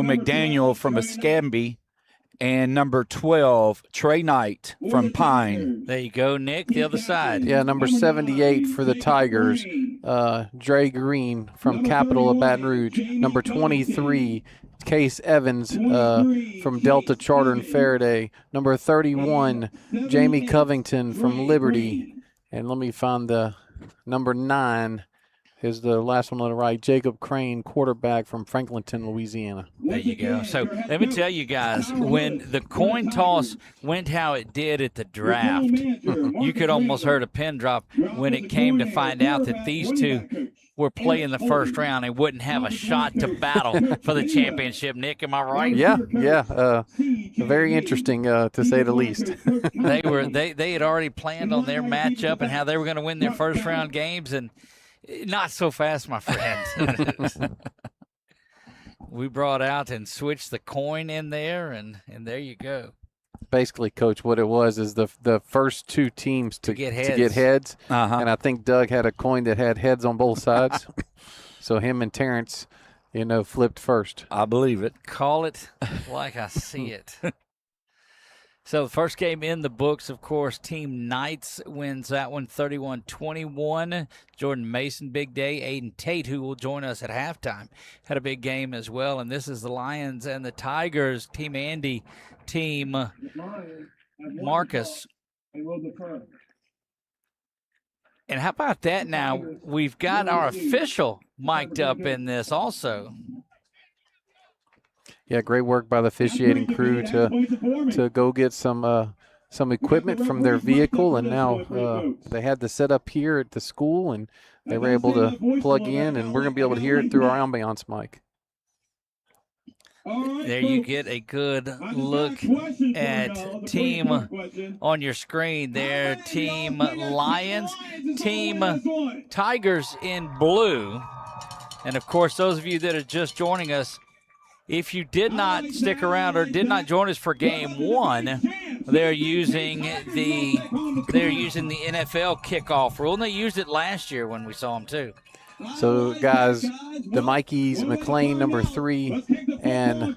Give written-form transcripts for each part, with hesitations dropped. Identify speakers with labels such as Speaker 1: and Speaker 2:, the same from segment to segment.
Speaker 1: McDaniel from Escambia, and number 12, Trey Knight from Pine.
Speaker 2: There you go, Nick, the other side.
Speaker 3: Yeah, number 78 for the Tigers, Dre Green from Capital of Baton Rouge. Number 23, Case Evans from Delta Charter and Faraday. Number 31, Jamie Covington from Liberty. And let me find the number 9 is the last one on the right, Jacob Crane, quarterback from Franklinton, Louisiana.
Speaker 2: There you go. So let me tell you guys, when the coin toss went how it did at the draft, you could almost heard a pin drop when it came to find out that these two were playing the first round and wouldn't have a shot to battle for the championship. Nick, am I right?
Speaker 3: Yeah. Very interesting, to say the least.
Speaker 2: They had already planned on their matchup and how they were going to win their first round games, and not so fast, my friend. We brought out and switched the coin in there, and there you go.
Speaker 3: Basically, Coach, what it was is the first two teams to get heads. And I think Doug had a coin that had heads on both sides. So him and Terrence, flipped first.
Speaker 1: I believe it.
Speaker 2: Call it like I see it. So the first game in the books, of course, Team Knights wins that one 31-21. Jordan Mason, big day. Aiden Tate, who will join us at halftime, had a big game as well. And this is the Lions and the Tigers, Team Andy, Team Marcus. And how about that now? We've got our official mic'd up in this also.
Speaker 3: Yeah, great work by the officiating crew to go get some equipment from their vehicle, and now they had the setup here at the school, and they were able to plug in, and we're going to be able to hear it through our ambiance mic.
Speaker 2: There you get a good look at team on your screen there. Team Lions, Team Tigers in blue. And, of course, those of you that are just joining us, if you did not stick around or did not join us for game one, they're using the NFL kickoff rule, and they used it last year when we saw them too.
Speaker 3: So, guys, the Mikeys, McLean, number 3, and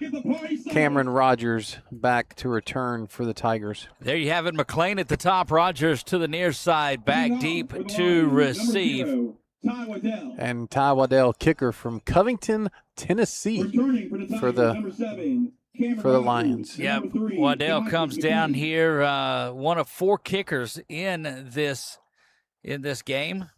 Speaker 3: Cameron Rogers back to return for the Tigers.
Speaker 2: There you have it, McLean at the top, Rogers to the near side, back deep to receive.
Speaker 3: And Ty Waddell, kicker from Covington, Tennessee, for the Lions.
Speaker 2: Yep, Waddell comes down here, one of 4 kickers in this game,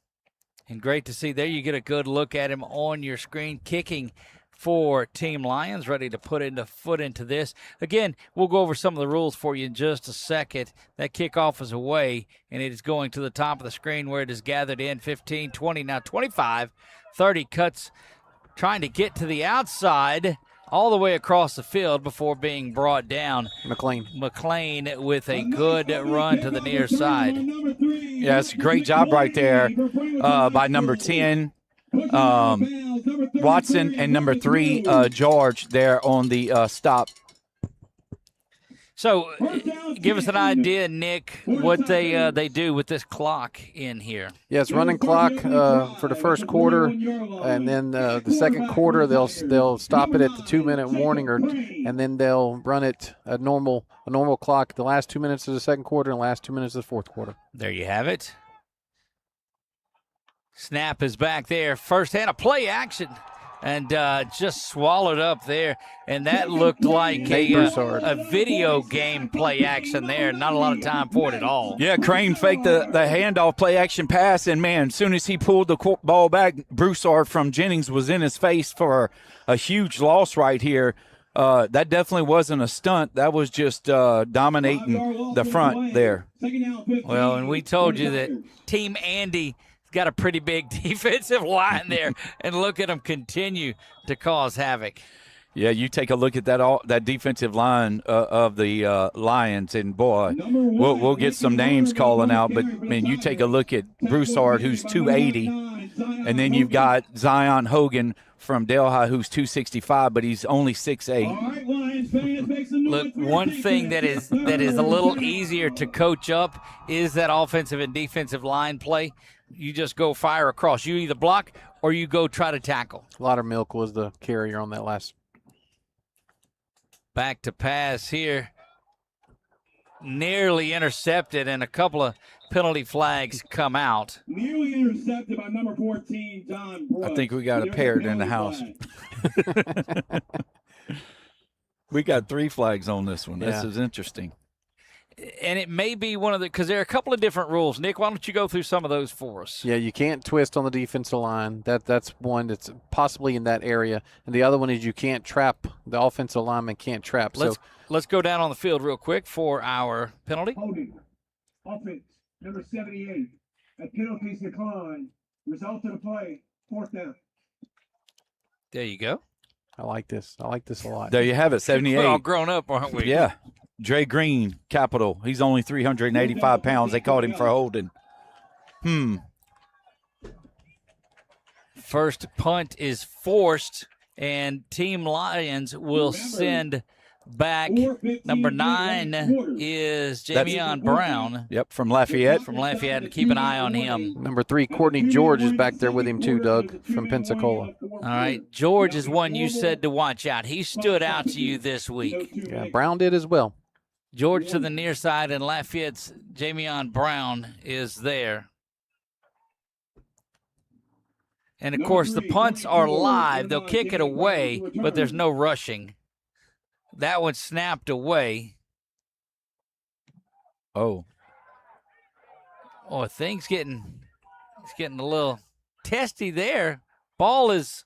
Speaker 2: and great to see. There you get a good look at him on your screen, kicking for Team Lions, ready to put foot into this. Again, we'll go over some of the rules for you in just a second. That kickoff is away, and it is going to the top of the screen where it is gathered in. 15, 20, now 25, 30 cuts, trying to get to the outside all the way across the field before being brought down.
Speaker 3: McLean
Speaker 2: with a good run to the near side.
Speaker 1: Yeah, it's a great job right there by number 10. Watson, and number 3, George, there on the stop.
Speaker 2: So give us an idea, Nick, what they do with this clock in here.
Speaker 3: Yeah, it's running clock for the first quarter, and then the second quarter they'll stop it at the 2-minute warning, and then they'll run it a normal clock the last 2 minutes of the second quarter and the last 2 minutes of the fourth quarter.
Speaker 2: There you have it. Snap is back there. First hand, a play action, and just swallowed up there. And that looked like a video game play action there. Not a lot of time for it at all.
Speaker 1: Yeah, Crane faked the handoff play action pass, and, man, as soon as he pulled the ball back, Broussard from Jennings was in his face for a huge loss right here. That definitely wasn't a stunt. That was just dominating the front there.
Speaker 2: Well, and we told you that Team Andy got a pretty big defensive line there, and look at them continue to cause havoc.
Speaker 1: Yeah, you take a look at that defensive line of the Lions, and boy, we'll get some names calling out. But man, you take a look at Broussard, who's 280, and then you've got Zion Hogan from Delhi, who's 265, but he's only 6'8".
Speaker 2: Look, one thing that is a little easier to coach up is that offensive and defensive line play. You just go fire across. You either block or you go try to tackle.
Speaker 3: Laudermilk was the carrier on that last
Speaker 2: Back to pass here. Nearly intercepted, and a couple of penalty flags come out.
Speaker 4: Nearly intercepted by number 14, John Brooks.
Speaker 1: I think we got a parrot in the house. We got 3 flags on this one. This is interesting.
Speaker 2: And it may be one of the, because there are a couple of different rules. Nick, why don't you go through some of those for us?
Speaker 3: Yeah, you can't twist on the defensive line. That's one that's possibly in that area. And the other one is you can't trap. The offensive lineman can't trap.
Speaker 2: Let's go down on the field real quick for our penalty.
Speaker 4: Holding. Offense, number 78. A penalties decline. Result of the play, 4th down.
Speaker 2: There you go.
Speaker 3: I like this. I like this a lot.
Speaker 1: There you have it, 78.
Speaker 2: We're all grown up, aren't we?
Speaker 1: Yeah. Dre Green, Capital. He's only 385 pounds. They caught him for holding.
Speaker 2: First punt is forced, and Team Lions will send back. Number 9 is Jamion Brown.
Speaker 1: Yep, from Lafayette.
Speaker 2: And keep an eye on him.
Speaker 3: Number 3, Courtney George is back there with him too, Doug, from Pensacola.
Speaker 2: All right, George is one you said to watch out. He stood out to you this week.
Speaker 3: Yeah, Brown did as well.
Speaker 2: George to the near side, and Lafayette's Jamion Brown is there. And, of course, the punts are live. They'll kick it away, but there's no rushing. That one snapped away.
Speaker 1: Oh,
Speaker 2: It's getting a little testy there. Ball is,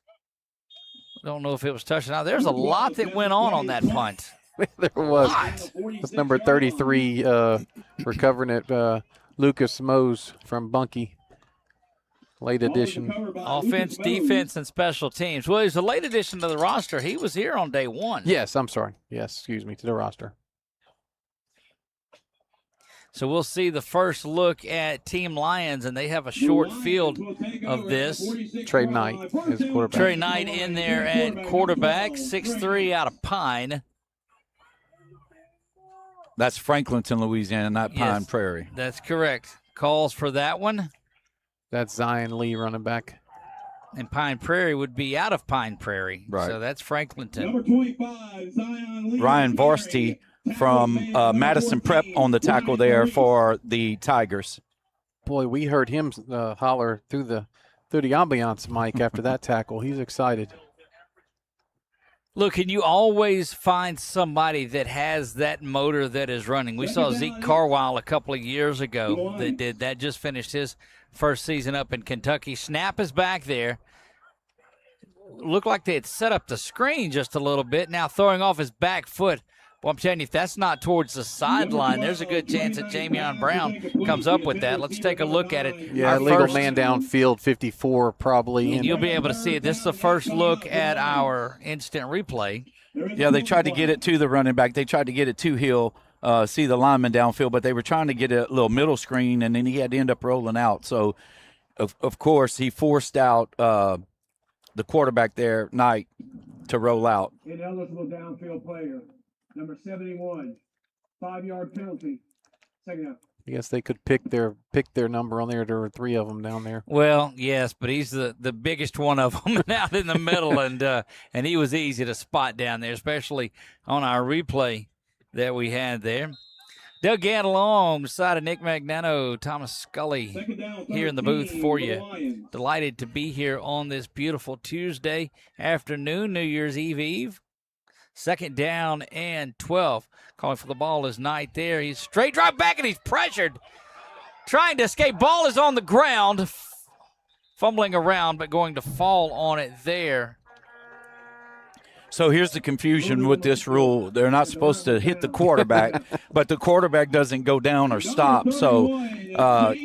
Speaker 2: I don't know if it was touching out. There's a lot that went on that punt.
Speaker 3: There was. It's number 33 recovering it, Lucas Mose from Bunkie. Late addition.
Speaker 2: Offense, defense, and special teams. Well, he's a late addition to the roster. He was here on day 1.
Speaker 3: Yes, I'm sorry. Yes, excuse me, to the roster.
Speaker 2: So we'll see the first look at Team Lions, and they have a short field of this.
Speaker 3: Trey Knight is quarterback.
Speaker 2: Trey Knight in there at quarterback, 6'3" out of Pine.
Speaker 1: that's Franklinton, Louisiana, not Pine Prairie.
Speaker 2: That's correct. Calls for that one.
Speaker 3: That's Zion Lee running back.
Speaker 2: And Pine Prairie would be out of Pine Prairie.
Speaker 1: Right.
Speaker 2: So that's Franklinton.
Speaker 4: Number 25, Zion Lee.
Speaker 1: Ryan Varsity from Madison Prep on the tackle there for the Tigers.
Speaker 3: Boy, we heard him holler through the ambiance mic after that tackle. He's excited.
Speaker 2: Look, and you always find somebody that has that motor that is running. We saw Zeke Carwile a couple of years ago that did that. Just finished his first season up in Kentucky. Snap is back there. Looked like they had set up the screen just a little bit. Now throwing off his back foot. Well, I'm telling you, if that's not towards the sideline, there's a good chance that Jamion Brown comes up with that. Let's take a look at it.
Speaker 3: Yeah, legal man downfield, 54 probably.
Speaker 2: And you'll be able to see it. This is the first look at our instant replay.
Speaker 1: Yeah, they tried to get it to the running back. They tried to get it to Hill, see the lineman downfield, but they were trying to get a little middle screen, and then he had to end up rolling out. So, of course, he forced out the quarterback there, Knight, to roll out.
Speaker 4: Ineligible downfield player. Number 71, 5-yard penalty. Second out.
Speaker 3: I guess they could pick their number on there. There were 3 of them down there.
Speaker 2: Well, yes, but he's the biggest one of them out in the middle, and he was easy to spot down there, especially on our replay that we had there. Doug Gant alongside of Nick Magnano, Thomas Scully here in the booth for you. Delighted to be here on this beautiful Tuesday afternoon, New Year's Eve. Second down and 12. Calling for the ball is Knight there. He's straight drive back, and he's pressured. Trying to escape. Ball is on the ground. Fumbling around, but going to fall on it there.
Speaker 1: So here's the confusion with this rule. They're not supposed to hit the quarterback, but the quarterback doesn't go down or stop. So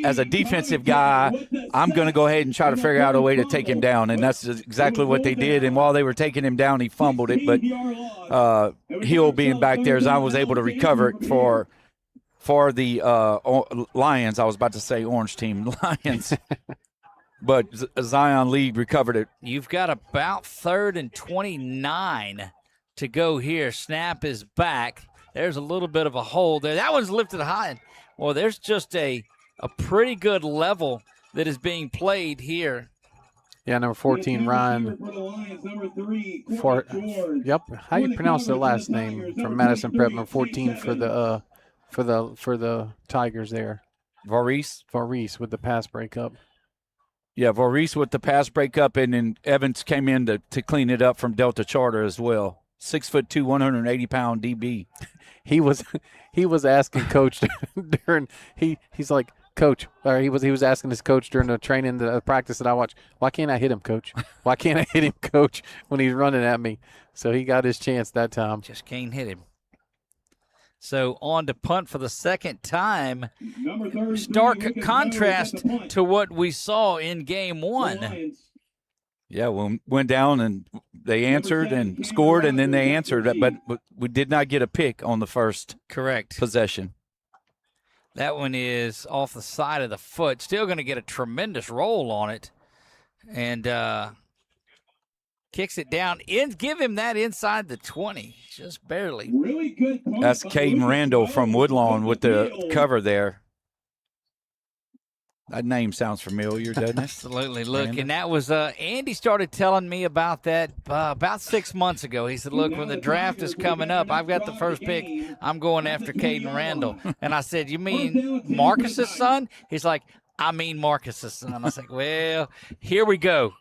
Speaker 1: as a defensive guy, I'm going to go ahead and try to figure out a way to take him down, and that's exactly what they did. And while they were taking him down, he fumbled it. But Hill being back there, Zion was able to recover it for the Lions. I was about to say Orange Team Lions. But Zion Lee recovered it.
Speaker 2: You've got about 3rd and 29 to go here. Snap is back. There's a little bit of a hole there. That one's lifted high. Well, there's just a pretty good level that is being played here
Speaker 3: Yeah, number 14, Ryan. Yep. How you pronounce the last name from Madison Prep? Number 14 for the Tigers there.
Speaker 1: Varese
Speaker 3: with the pass breakup.
Speaker 1: Yeah, Varese with the pass breakup, and then Evans came in to clean it up from Delta Charter as well. 6'2", 180-pound DB.
Speaker 3: He was asking Coach during he's like, Coach, or he was asking his coach during the training, the practice that I watched, why can't I hit him, Coach? Why can't I hit him, Coach, when he's running at me? So he got his chance that time.
Speaker 2: Just can't hit him. So on to punt for the second time. Stark contrast to what we saw in game one.
Speaker 1: Yeah, we went down and they answered and scored, and then they answered, but we did not get a pick on the first possession.
Speaker 2: That one is off the side of the foot. Still going to get a tremendous roll on it. And kicks it down. Give him that inside the 20. Just barely.
Speaker 4: Really good punt.
Speaker 1: That's Caden Randall from Woodlawn with the cover there. That name sounds familiar, doesn't it?
Speaker 2: Absolutely. Look, and that was Andy started telling me about that about 6 months ago. He said, look, when the draft is coming up, I've got the first pick. I'm going after Caden Randall. And I said, you mean Marcus's son? He's like, I mean Marcus's son. I was like, well, here we go.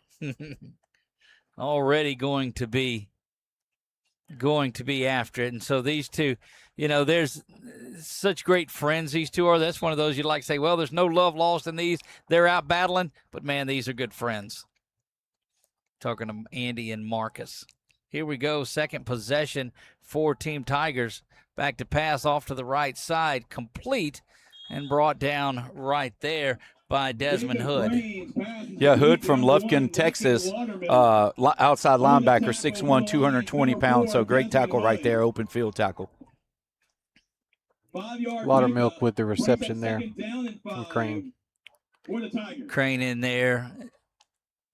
Speaker 2: Already going to be after it. And so these two, there's such great friends these two are. That's one of those you'd like to say, well, there's no love lost in these. They're out battling. But, man, these are good friends. Talking to Andy and Marcus. Here we go. Second possession for Team Tigers. Back to pass off to the right side. Complete and brought down right there by Desmond Hood.
Speaker 1: Yeah, Hood from Lufkin, Texas, outside linebacker, 6'1", 220 pounds. So great tackle right there, open field tackle.
Speaker 3: Laudermilk with the reception there from Crane.
Speaker 2: Crane in there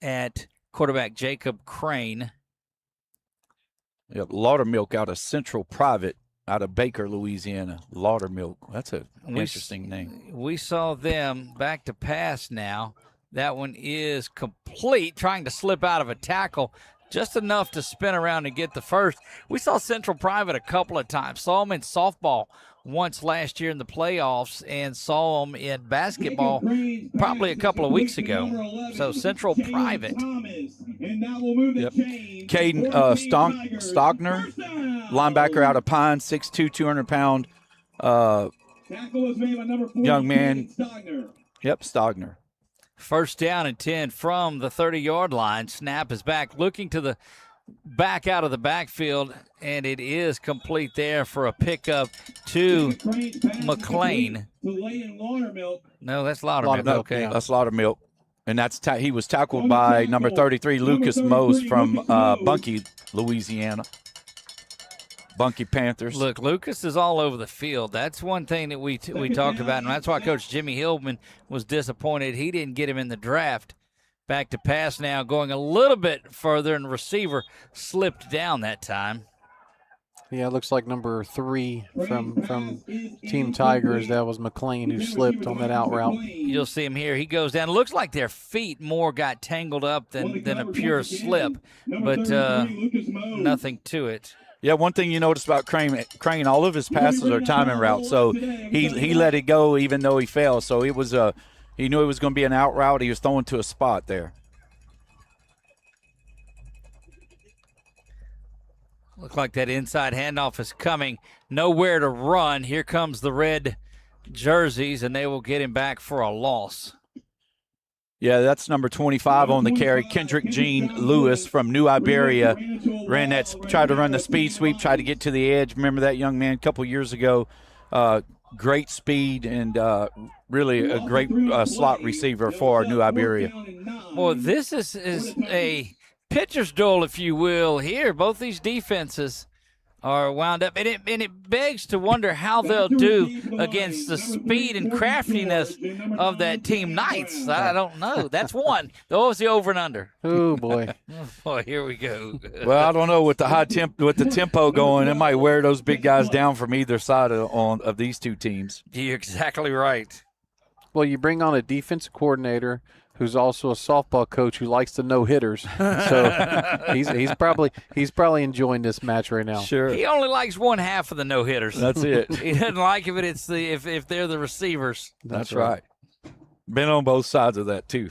Speaker 2: at quarterback, Jacob Crane.
Speaker 1: Yep, Laudermilk out of Central Private, out of Baker, Louisiana. Laudermilk. That's an interesting name.
Speaker 2: We saw them back to pass now. That one is complete, trying to slip out of a tackle. Just enough to spin around and get the first. We saw Central Private a couple of times. Saw them in softball once last year in the playoffs and saw them in basketball probably a couple of weeks ago. So Central Private.
Speaker 1: Yep. Caden Stogner, linebacker out of Pine, 6'2", 200-pound young man. Yep, Stogner.
Speaker 2: First down and 10 from the 30-yard line. Snap is back, looking to the back out of the backfield, and it is complete there for a pickup to McLean. No, that's Laudermilk. Okay,
Speaker 1: that's Laudermilk. And he was tackled by number 33, Lucas Mose from Bunkie, Louisiana. Bunkie Panthers.
Speaker 2: Look, Lucas is all over the field. That's one thing that we talked about, and that's why Coach Jimmy Hillman was disappointed he didn't get him in the draft. Back to pass now, going a little bit further, and receiver slipped down that time.
Speaker 3: Yeah, it looks like number 3 from Team Tigers. That was McLean who slipped on that out route.
Speaker 2: You'll see him here. He goes down. It looks like their feet more got tangled up than a pure slip, but nothing to it.
Speaker 1: Yeah, one thing you notice about Crane, all of his passes are timing routes. So he let it go even though he fell. So it was he knew it was going to be an out route. He was throwing to a spot there.
Speaker 2: Look like that inside handoff is coming. Nowhere to run. Here comes the red jerseys, and they will get him back for a loss.
Speaker 1: Yeah, that's number 25 on the carry. Kendrick Gene Lewis from New Iberia tried to run the speed sweep, tried to get to the edge. Remember that young man a couple years ago? Great speed and really a great slot receiver for New Iberia.
Speaker 2: Well, this is a pitcher's duel, if you will, here. Both these defenses are wound up, and it begs to wonder how they'll do against the speed and craftiness of that team Knights. I don't know. That's one. What was the over and under?
Speaker 3: Oh boy!
Speaker 2: Oh boy, here we go.
Speaker 1: Well, I don't know with the tempo going, it might wear those big guys down from either side of these two teams.
Speaker 2: You're exactly right.
Speaker 3: Well, you bring on a defensive coordinator who's also a softball coach who likes to know hitters. So he's probably enjoying this match right now.
Speaker 1: Sure.
Speaker 2: He only likes one half of the no hitters.
Speaker 1: That's it.
Speaker 2: He doesn't like if they're the receivers.
Speaker 1: That's right. Been on both sides of that too.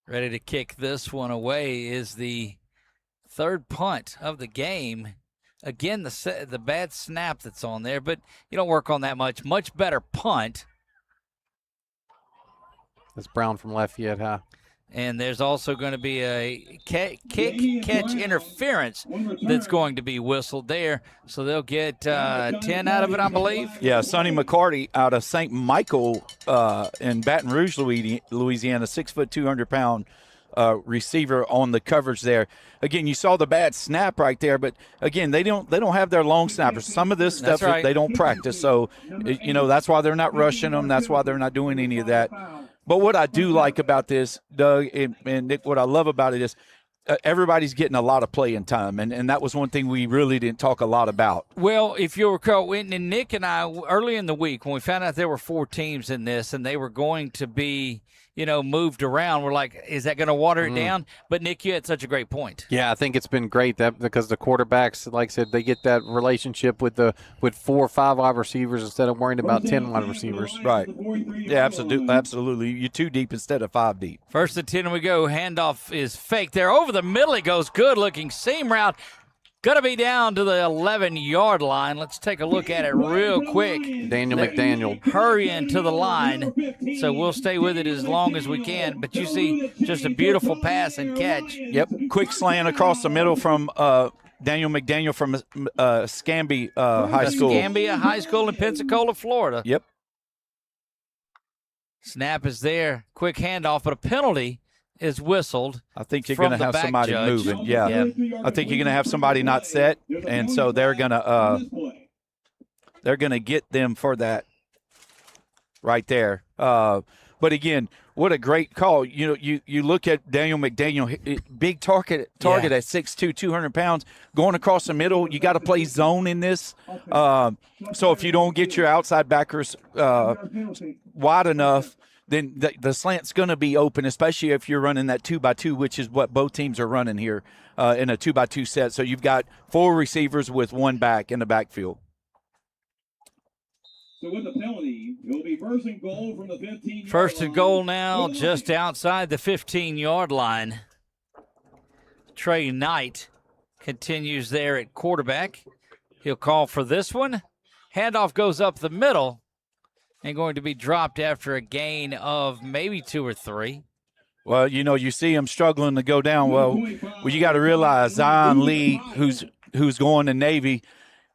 Speaker 2: Ready to kick this one away is the third punt of the game. Again, the bad snap that's on there, but you don't work on that much. Much better punt.
Speaker 3: That's Brown from Lafayette High.
Speaker 2: And there's also going to be a kick-catch interference that's going to be whistled there. So they'll get 10 out of it, I believe.
Speaker 1: Yeah, Sonny McCarty out of St. Michael in Baton Rouge, Louisiana, 6 foot, 200-pound receiver on the coverage there. Again, you saw the bad snap right there, but again, they don't have their long snappers. Some of this stuff they don't practice, so that's why they're not rushing them. That's why they're not doing any of that. But what I do like about this, Doug, and Nick, what I love about it is everybody's getting a lot of playing time, and that was one thing we really didn't talk a lot about.
Speaker 2: Well, if you'll recall, and Nick and I, early in the week, when we found out there were 4 teams in this and they were going to be, moved around, we're like, is that going to water it down? But, Nick, you had such a great point.
Speaker 3: Yeah, I think it's been great because the quarterbacks, like I said, they get that relationship with 4 or 5 wide receivers instead of worrying about 10 wide receivers.
Speaker 1: Right. Yeah, absolutely. You're 2 deep instead of 5 deep.
Speaker 2: First and 10 we go. Handoff is fake there. Over the middle it goes. Good-looking seam route. Going to be down to the 11-yard line. Let's take a look at it real quick.
Speaker 3: Daniel McDaniel.
Speaker 2: Hurrying to the line, so we'll stay with it as long as we can. But you see just a beautiful pass and catch.
Speaker 1: Yep, quick slant across the middle from Daniel McDaniel from Scambia High School.
Speaker 2: Scambia High School in Pensacola, Florida.
Speaker 1: Yep.
Speaker 2: Snap is there. Quick handoff, but a penalty is whistled.
Speaker 1: I think you're going to have somebody moving. Yeah. I think you're going to have somebody not set, and so they're going to get them for that right there. But again, what a great call. You look at Daniel McDaniel, big target at 6'2", 200 pounds, going across the middle. You got to play zone in this. So if you don't get your outside backers wide enough, then the slant's going to be open, especially if you're running that 2x2, which is what both teams are running here in a 2x2 set. So you've got 4 receivers with 1 back in the backfield.
Speaker 4: So with the penalty, it will be first and goal from the 15-yard
Speaker 2: First and goal now, just outside the 15-yard line. Trey Knight continues there at quarterback. He'll call for this one. Handoff goes up the middle and going to be dropped after a gain of maybe 2 or 3.
Speaker 1: Well, you see him struggling to go down. Well, you got to realize Zion Lee, who's going to Navy,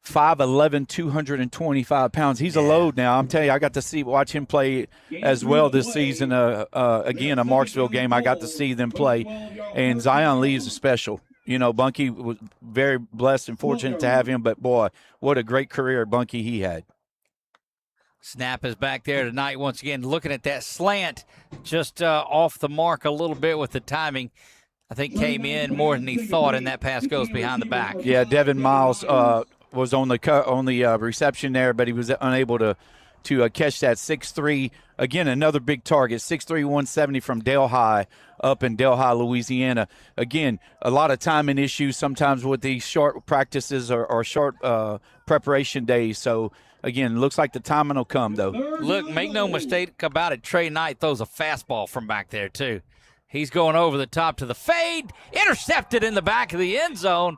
Speaker 1: 5'11", 225 pounds. He's a load now. I'm telling you, I got to watch him play as well this season. Again, a Marksville game, I got to see them play. And Zion Lee is a special. Bunky was very blessed and fortunate to have him, but, boy, what a great career Bunky he had.
Speaker 2: Snap is back there tonight once again, looking at that slant, just off the mark a little bit with the timing. I think came in more than he thought, and that pass goes behind the back.
Speaker 1: Yeah, Devin Miles was on the reception there, but he was unable to catch that. 6'3", again, another big target, 6'3", 170 from Dale High up in Dale High, Louisiana. Again, a lot of timing issues sometimes with these short practices or short preparation days. So, again, looks like the timing will come, though.
Speaker 2: Look, make no mistake about it, Trey Knight throws a fastball from back there, too. He's going over the top to the fade, intercepted in the back of the end zone.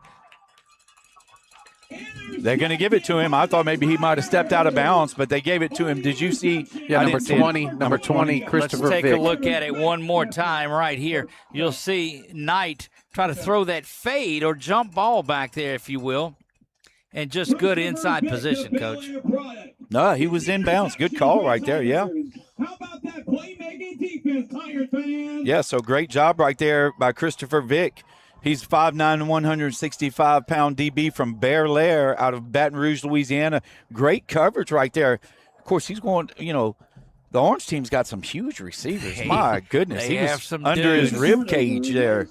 Speaker 1: They're going to give it to him. I thought maybe he might have stepped out of bounds, but they gave it to him. Did you see?
Speaker 3: Yeah, number 20, Christopher
Speaker 2: Let's take
Speaker 3: Vick.
Speaker 2: a look at it one more time right here. You'll see Knight try to throw that fade or jump ball back there, if you will, and just good inside position, Coach.
Speaker 1: No, he was in bounds. Good call right there, yeah.
Speaker 4: How about that playmaking defense, Tiger fans?
Speaker 1: Yeah, so great job right there by Christopher Vick. He's 5'9", 165-pound DB from Bear Lair out of Baton Rouge, Louisiana. Great coverage right there. Of course, he's going, the Orange team's got some huge receivers. My goodness. He was under his rib cage there.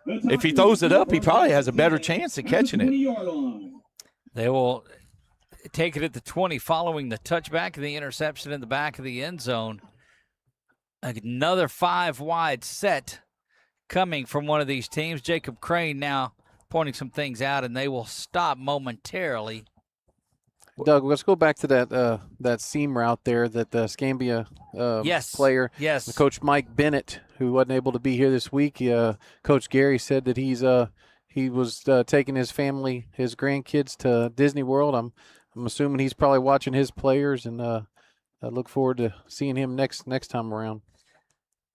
Speaker 1: If he throws it up, he probably has a better chance at catching it.
Speaker 2: They will take it at the 20 following the touchback and the interception in the back of the end zone. Another 5 wide set coming from one of these teams. Jacob Crane now pointing some things out, and they will stop momentarily.
Speaker 3: Doug, let's go back to that seam route there that the Scambia player,
Speaker 2: Yes.
Speaker 3: Coach Mike Bennett, who wasn't able to be here this week. Coach Gary said that he was taking his family, his grandkids to Disney World. I'm assuming he's probably watching his players, and I look forward to seeing him next time around.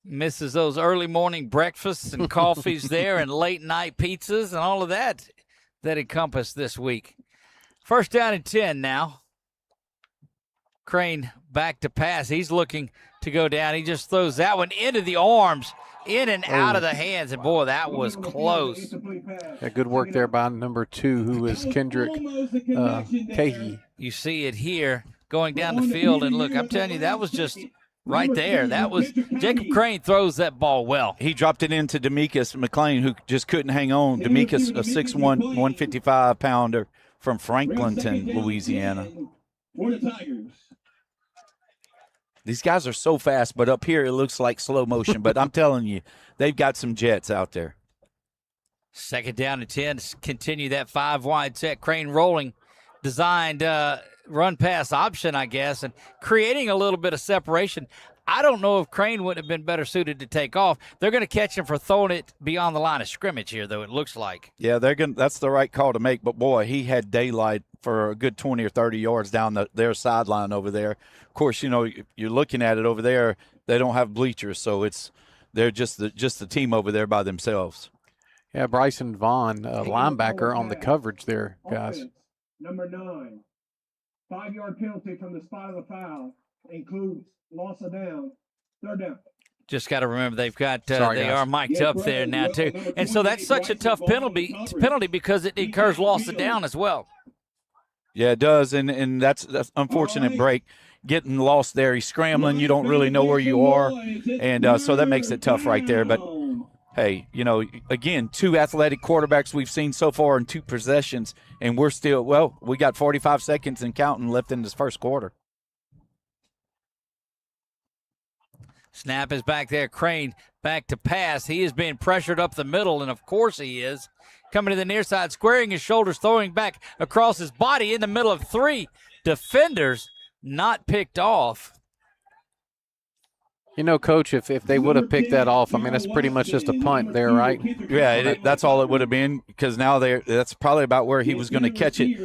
Speaker 2: Misses those early morning breakfasts and coffees there and late night pizzas and all of that encompass this week. First down and 10 now. Crane back to pass. He's looking to go down. He just throws that one into the arms, in and out of the hands. And, boy, that was close.
Speaker 3: Yeah, good work there by number 2, who is Kendrick Cahey.
Speaker 2: You see it here going down the field. And, look, I'm telling you, that was just – right there. That was Jacob Crane throws that ball well.
Speaker 1: He dropped it into Demekus McLean, who just couldn't hang on. Demekus, a 6'1", 155-pounder from Franklinton, Louisiana. These guys are so fast, but up here it looks like slow motion. But I'm telling you, they've got some jets out there.
Speaker 2: Second down and 10. Continue that 5 wide set. Crane rolling, designed run pass option, I guess, and creating a little bit of separation. I don't know if Crane wouldn't have been better suited to take off. They're going to catch him for throwing it beyond the line of scrimmage here, though, it looks like.
Speaker 1: Yeah, that's the right call to make. But, boy, he had daylight for a good 20 or 30 yards down their sideline over there. Of course, you know, you're looking at it over there. They don't have bleachers, so they're just the team over there by themselves.
Speaker 3: Yeah, Bryson Vaughn, linebacker on the coverage there, guys.
Speaker 4: Number 9. 5-yard penalty from the spot of the foul. Includes loss of down. Third down.
Speaker 2: Just got to remember they've got they
Speaker 3: guys.
Speaker 2: are mic'd up there now too, and so that's such a tough penalty because it incurs loss of down as well.
Speaker 1: Yeah, it does, and that's unfortunate break. Getting lost there, he's scrambling. You don't really know where you are, and so that makes it tough right there. But hey, you know, again, 2 athletic quarterbacks we've seen so far in 2 possessions, and we're still we got 45 seconds and counting left in this first quarter.
Speaker 2: Snap is back there. Crane back to pass. He is being pressured up the middle, and of course he is. Coming to the near side, squaring his shoulders, throwing back across his body in the middle of 3 defenders, not picked off.
Speaker 3: You know, Coach, if they would have picked that off, I mean, that's pretty much just a punt there, right?
Speaker 1: Yeah, that's all it would have been, because now that's probably about where he was going to catch it.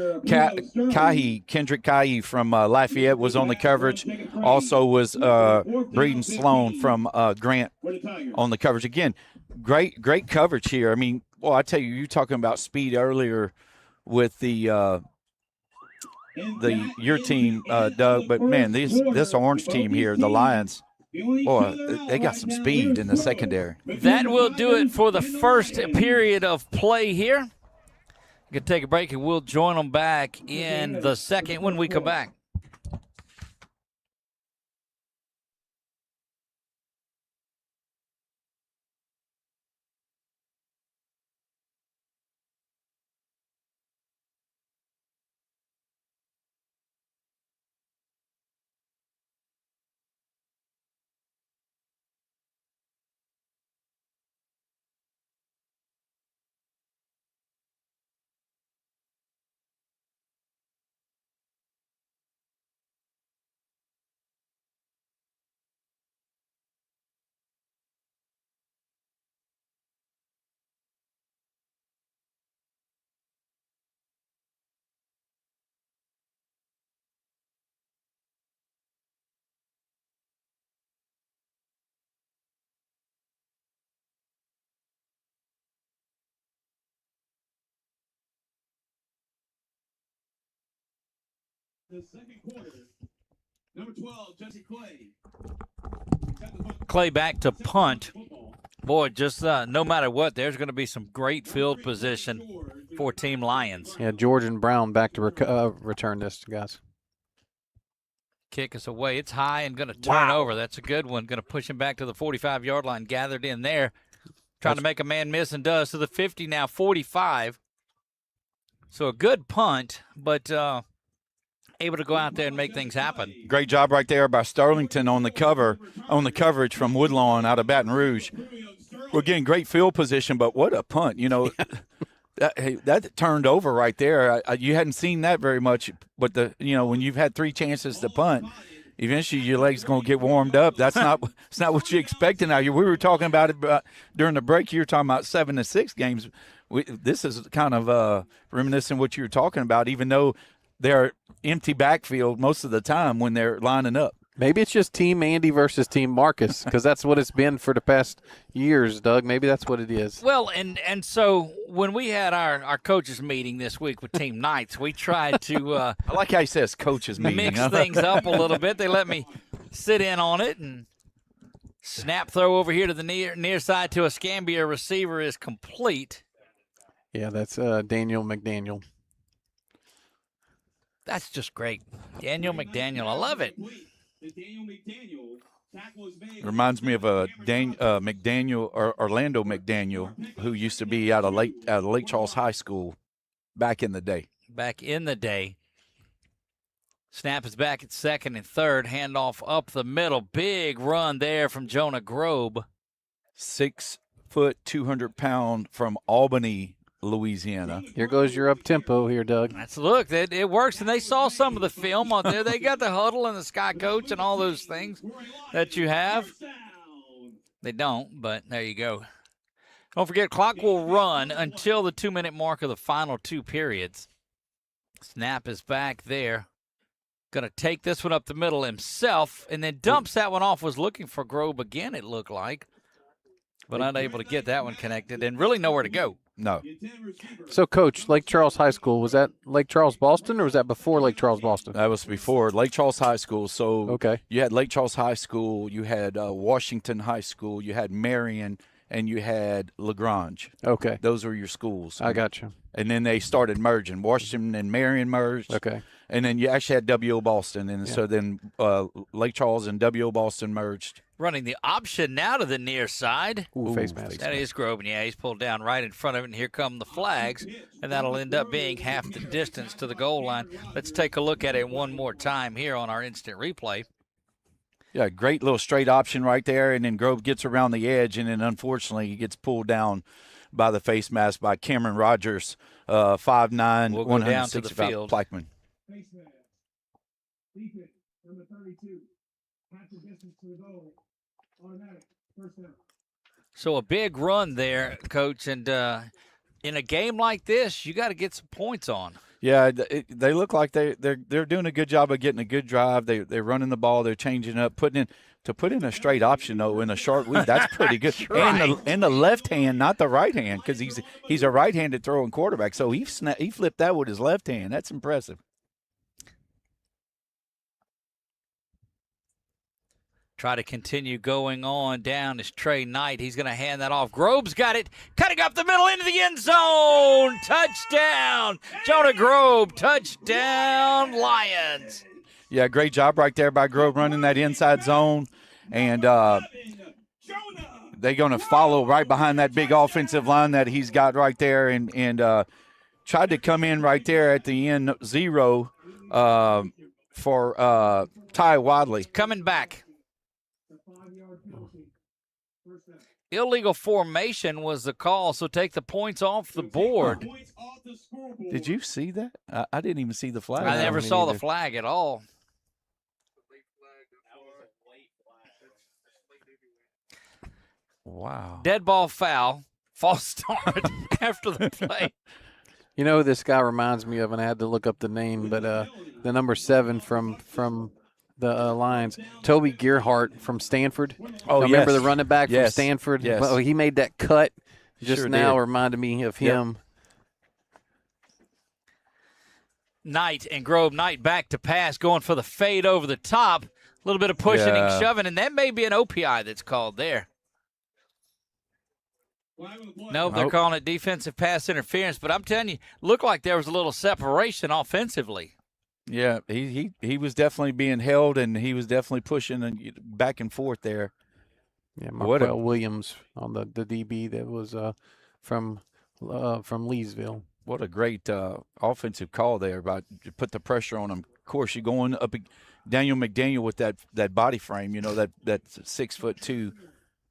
Speaker 1: Kendrick Cahey from Lafayette was on the coverage. Also was Breeden Sloan from Grant on the coverage. Again, great coverage here. I mean, well, I tell you, you're talking about speed earlier with your team, Doug, but man, this orange team here, the Lions. Boy, they got some speed in the secondary.
Speaker 2: That will do it for the first period of play here. We're going to take a break, and we'll join them back in the second when we come back.
Speaker 4: The second quarter. Number 12, Jesse Clay.
Speaker 2: Clay back to punt. Boy, just no matter what, there's going to be some great field position for Team Lions.
Speaker 3: Yeah, George and Brown back to return this, guys.
Speaker 2: Kick us away. It's high and going to turn over. That's a good one. Going to push him back to the 45-yard line. Gathered in there. Trying to make a man miss and does. So the 50 now 45. So a good punt, but able to go out there and make things happen.
Speaker 1: Great job right there by Sterlington on the coverage from Woodlawn out of Baton Rouge. We're getting great field position, but what a punt. That turned over right there. You hadn't seen that very much, but when you've had 3 chances to punt, eventually your leg's going to get warmed up. It's not what you expected now. We were talking about it during the break. You were talking about 7-6 games. This is kind of reminiscent of what you were talking about, even though they're empty backfield most of the time when they're lining up.
Speaker 3: Maybe it's just Team Andy versus Team Marcus, because that's what it's been for the past years, Doug. Maybe that's what it is.
Speaker 2: Well, and so when we had our coaches meeting this week with Team Knights, we tried to
Speaker 1: I like how he says coaches meeting.
Speaker 2: mix things up a little bit. They let me sit in on it, and snap throw over here to the near side to Escambia receiver is complete.
Speaker 3: Yeah, that's Daniel McDaniel.
Speaker 2: That's just great. Daniel McDaniel. I love it.
Speaker 1: Reminds me of McDaniel or Orlando McDaniel, who used to be out of Lake Charles High School back in the day.
Speaker 2: Snap is back at second and third. Handoff up the middle. Big run there from Jonah Grobe.
Speaker 1: 6 foot, 200-pound from Albany, Louisiana.
Speaker 3: Here goes your up-tempo here, Doug.
Speaker 2: Look, it works, and they saw some of the film out there. They got the huddle and the sky coach and all those things that you have. They don't, but there you go. Don't forget, clock will run until the 2-minute mark of the final 2 periods. Snap is back there. Going to take this one up the middle himself, and then dumps that one off. Was looking for Grobe again, it looked like, but unable to get that one connected and really nowhere to go.
Speaker 1: No.
Speaker 3: So, Coach, Lake Charles High School, was that Lake Charles Boston, or was that before Lake Charles Boston?
Speaker 1: That was before Lake Charles High School. So
Speaker 3: okay.
Speaker 1: You had Lake Charles High School, you had Washington High School, you had Marion, and you had LaGrange.
Speaker 3: Okay.
Speaker 1: Those were your schools.
Speaker 3: I got you.
Speaker 1: And then they started merging. Washington and Marion merged.
Speaker 3: Okay.
Speaker 1: And then you actually had W.O. Boston. And so then Lake Charles and W.O. Boston merged.
Speaker 2: Running the option now to the near side.
Speaker 3: Ooh, face mask.
Speaker 2: That is Groban. Yeah, he's pulled down right in front of it, and here come the flags, and that'll end up being half the distance to the goal line. Let's take a look at it one more time here on our instant replay.
Speaker 1: Yeah, great little straight option right there, and then Grove gets around the edge, and then unfortunately he gets pulled down by the face mask by Cameron Rogers, 5'9",
Speaker 2: we'll go down to the field.
Speaker 1: Plaquemine.
Speaker 4: Face mask. Defense, number 32. Half the distance to the goal. Automatic. First down.
Speaker 2: So a big run there, Coach, and in a game like this, you got to get some points on.
Speaker 1: Yeah, they look like they're doing a good job of getting a good drive. They're running the ball. They're changing up, put in a straight option though in a short week. That's pretty good.
Speaker 2: Right.
Speaker 1: And the left hand, not the right hand, because he's a right-handed throwing quarterback. So he flipped that with his left hand. That's impressive.
Speaker 2: Try to continue going on down is Trey Knight. He's going to hand that off. Grobe's got it. Cutting up the middle into the end zone. Touchdown. Jonah Grobe. Touchdown, Lions.
Speaker 1: Yeah, great job right there by Grove running that inside zone. And they're going to follow right behind that big offensive line that he's got right there and tried to come in right there at the end zero for Ty Wadley.
Speaker 2: Coming back. Illegal formation was the call, so take the points off the board.
Speaker 1: Did you see that? I didn't even see the flag.
Speaker 2: I never saw the flag at all.
Speaker 1: Wow.
Speaker 2: Dead ball foul. False start after the play.
Speaker 3: You know who this guy reminds me of, and I had to look up the name, but the number 7 from the Lions, Toby Gearhart from Stanford.
Speaker 1: Oh, yes.
Speaker 3: Remember the running back from
Speaker 1: Yes.
Speaker 3: Stanford?
Speaker 1: Yes.
Speaker 3: Well, he made that cut just
Speaker 1: Sure
Speaker 3: now,
Speaker 1: did.
Speaker 3: reminded me of him.
Speaker 2: Knight and Grove. Knight back to pass, going for the fade over the top. A little bit of pushing and
Speaker 1: Yeah.
Speaker 2: shoving, and that may be an OPI that's called there. Nope, they're calling it defensive pass interference, but I'm telling you, looked like there was a little separation offensively.
Speaker 1: Yeah, he was definitely being held, and he was definitely pushing and back and forth there.
Speaker 3: Yeah,
Speaker 1: What
Speaker 3: Marquell Williams on the DB that was from Leesville.
Speaker 1: What a great offensive call there. Put the pressure on him course, you're going up Daniel McDaniel with that body frame. You know, that 6'2"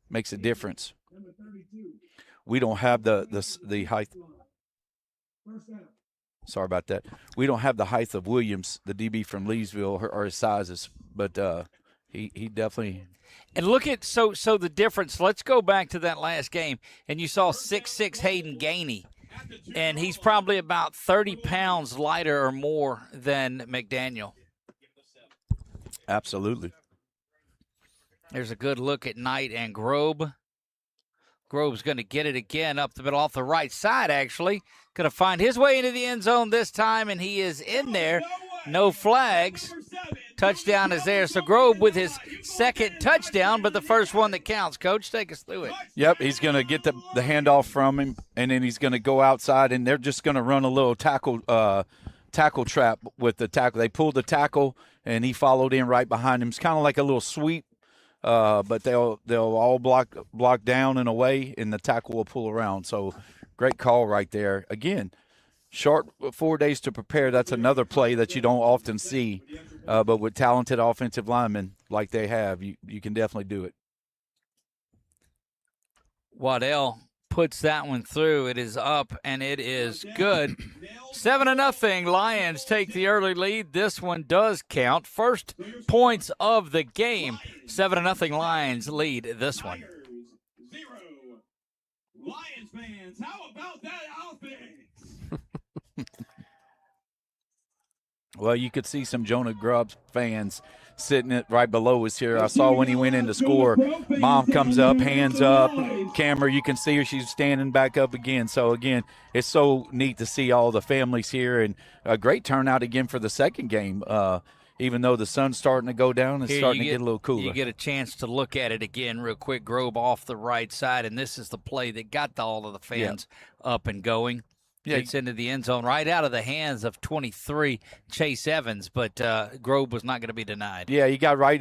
Speaker 1: makes a difference. We don't have the height. Sorry about that. We don't have the height of Williams, the DB from Leesville, or his sizes, but he definitely.
Speaker 2: And look at so the difference. Let's go back to that last game, and you saw 6'6" Hayden Gainey, and he's probably about 30 pounds lighter or more than McDaniel.
Speaker 1: Absolutely.
Speaker 2: There's a good look at Knight and Grobe. Grobe's going to get it again up the middle off the right side, actually. Going to find his way into the end zone this time, and he is in there. No flags. Touchdown is there. So Grobe with his second touchdown, but the first one that counts. Coach, take us through it.
Speaker 1: Yep, he's going to get the handoff from him, and then he's going to go outside, and they're just going to run a little tackle trap with the tackle. They pulled the tackle, and he followed in right behind him. It's kind of like a little sweep, but they'll all block down and away, and the tackle will pull around. So great call right there. Again, short 4 days to prepare. That's another play that you don't often see, but with talented offensive linemen like they have, you can definitely do it.
Speaker 2: Waddell puts that one through. It is up, and it is good. 7-0. Lions take the early lead. This one does count. First points of the game. 7-0. Lions lead this one.
Speaker 4: 0. Lions fans, how about that offense?
Speaker 1: Well, you could see some Jonah Grubbs fans sitting right below us here. I saw when he went in to score, Mom comes up, hands up. Camera, you can see her. She's standing back up again. So, again, it's so neat to see all the families here, and a great turnout again for the second game. Even though the sun's starting to go down, it's starting to get a little cooler.
Speaker 2: You get a chance to look at it again real quick. Grobe off the right side, and this is the play that got all of the fans up and going.
Speaker 1: Yeah.
Speaker 2: Gets into the end zone right out of the hands of 23 Chase Evans, but Grobe was not going to be denied.
Speaker 1: Yeah, he got right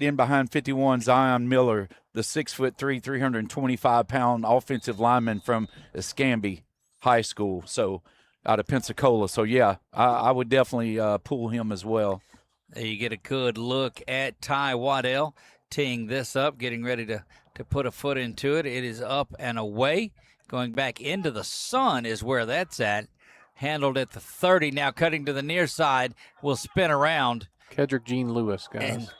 Speaker 1: in behind 51 Zion Miller, the 6'3", 325-pound offensive lineman from Escambia High School, so out of Pensacola. So yeah, I would definitely pull him as well.
Speaker 2: There you get a good look at Ty Waddell teeing this up, getting ready to put a foot into it. It is up and away. Going back into the sun is where that's at. Handled at the 30. Now cutting to the near side. Will spin around.
Speaker 3: Kedrick Gene Lewis, guys.
Speaker 2: And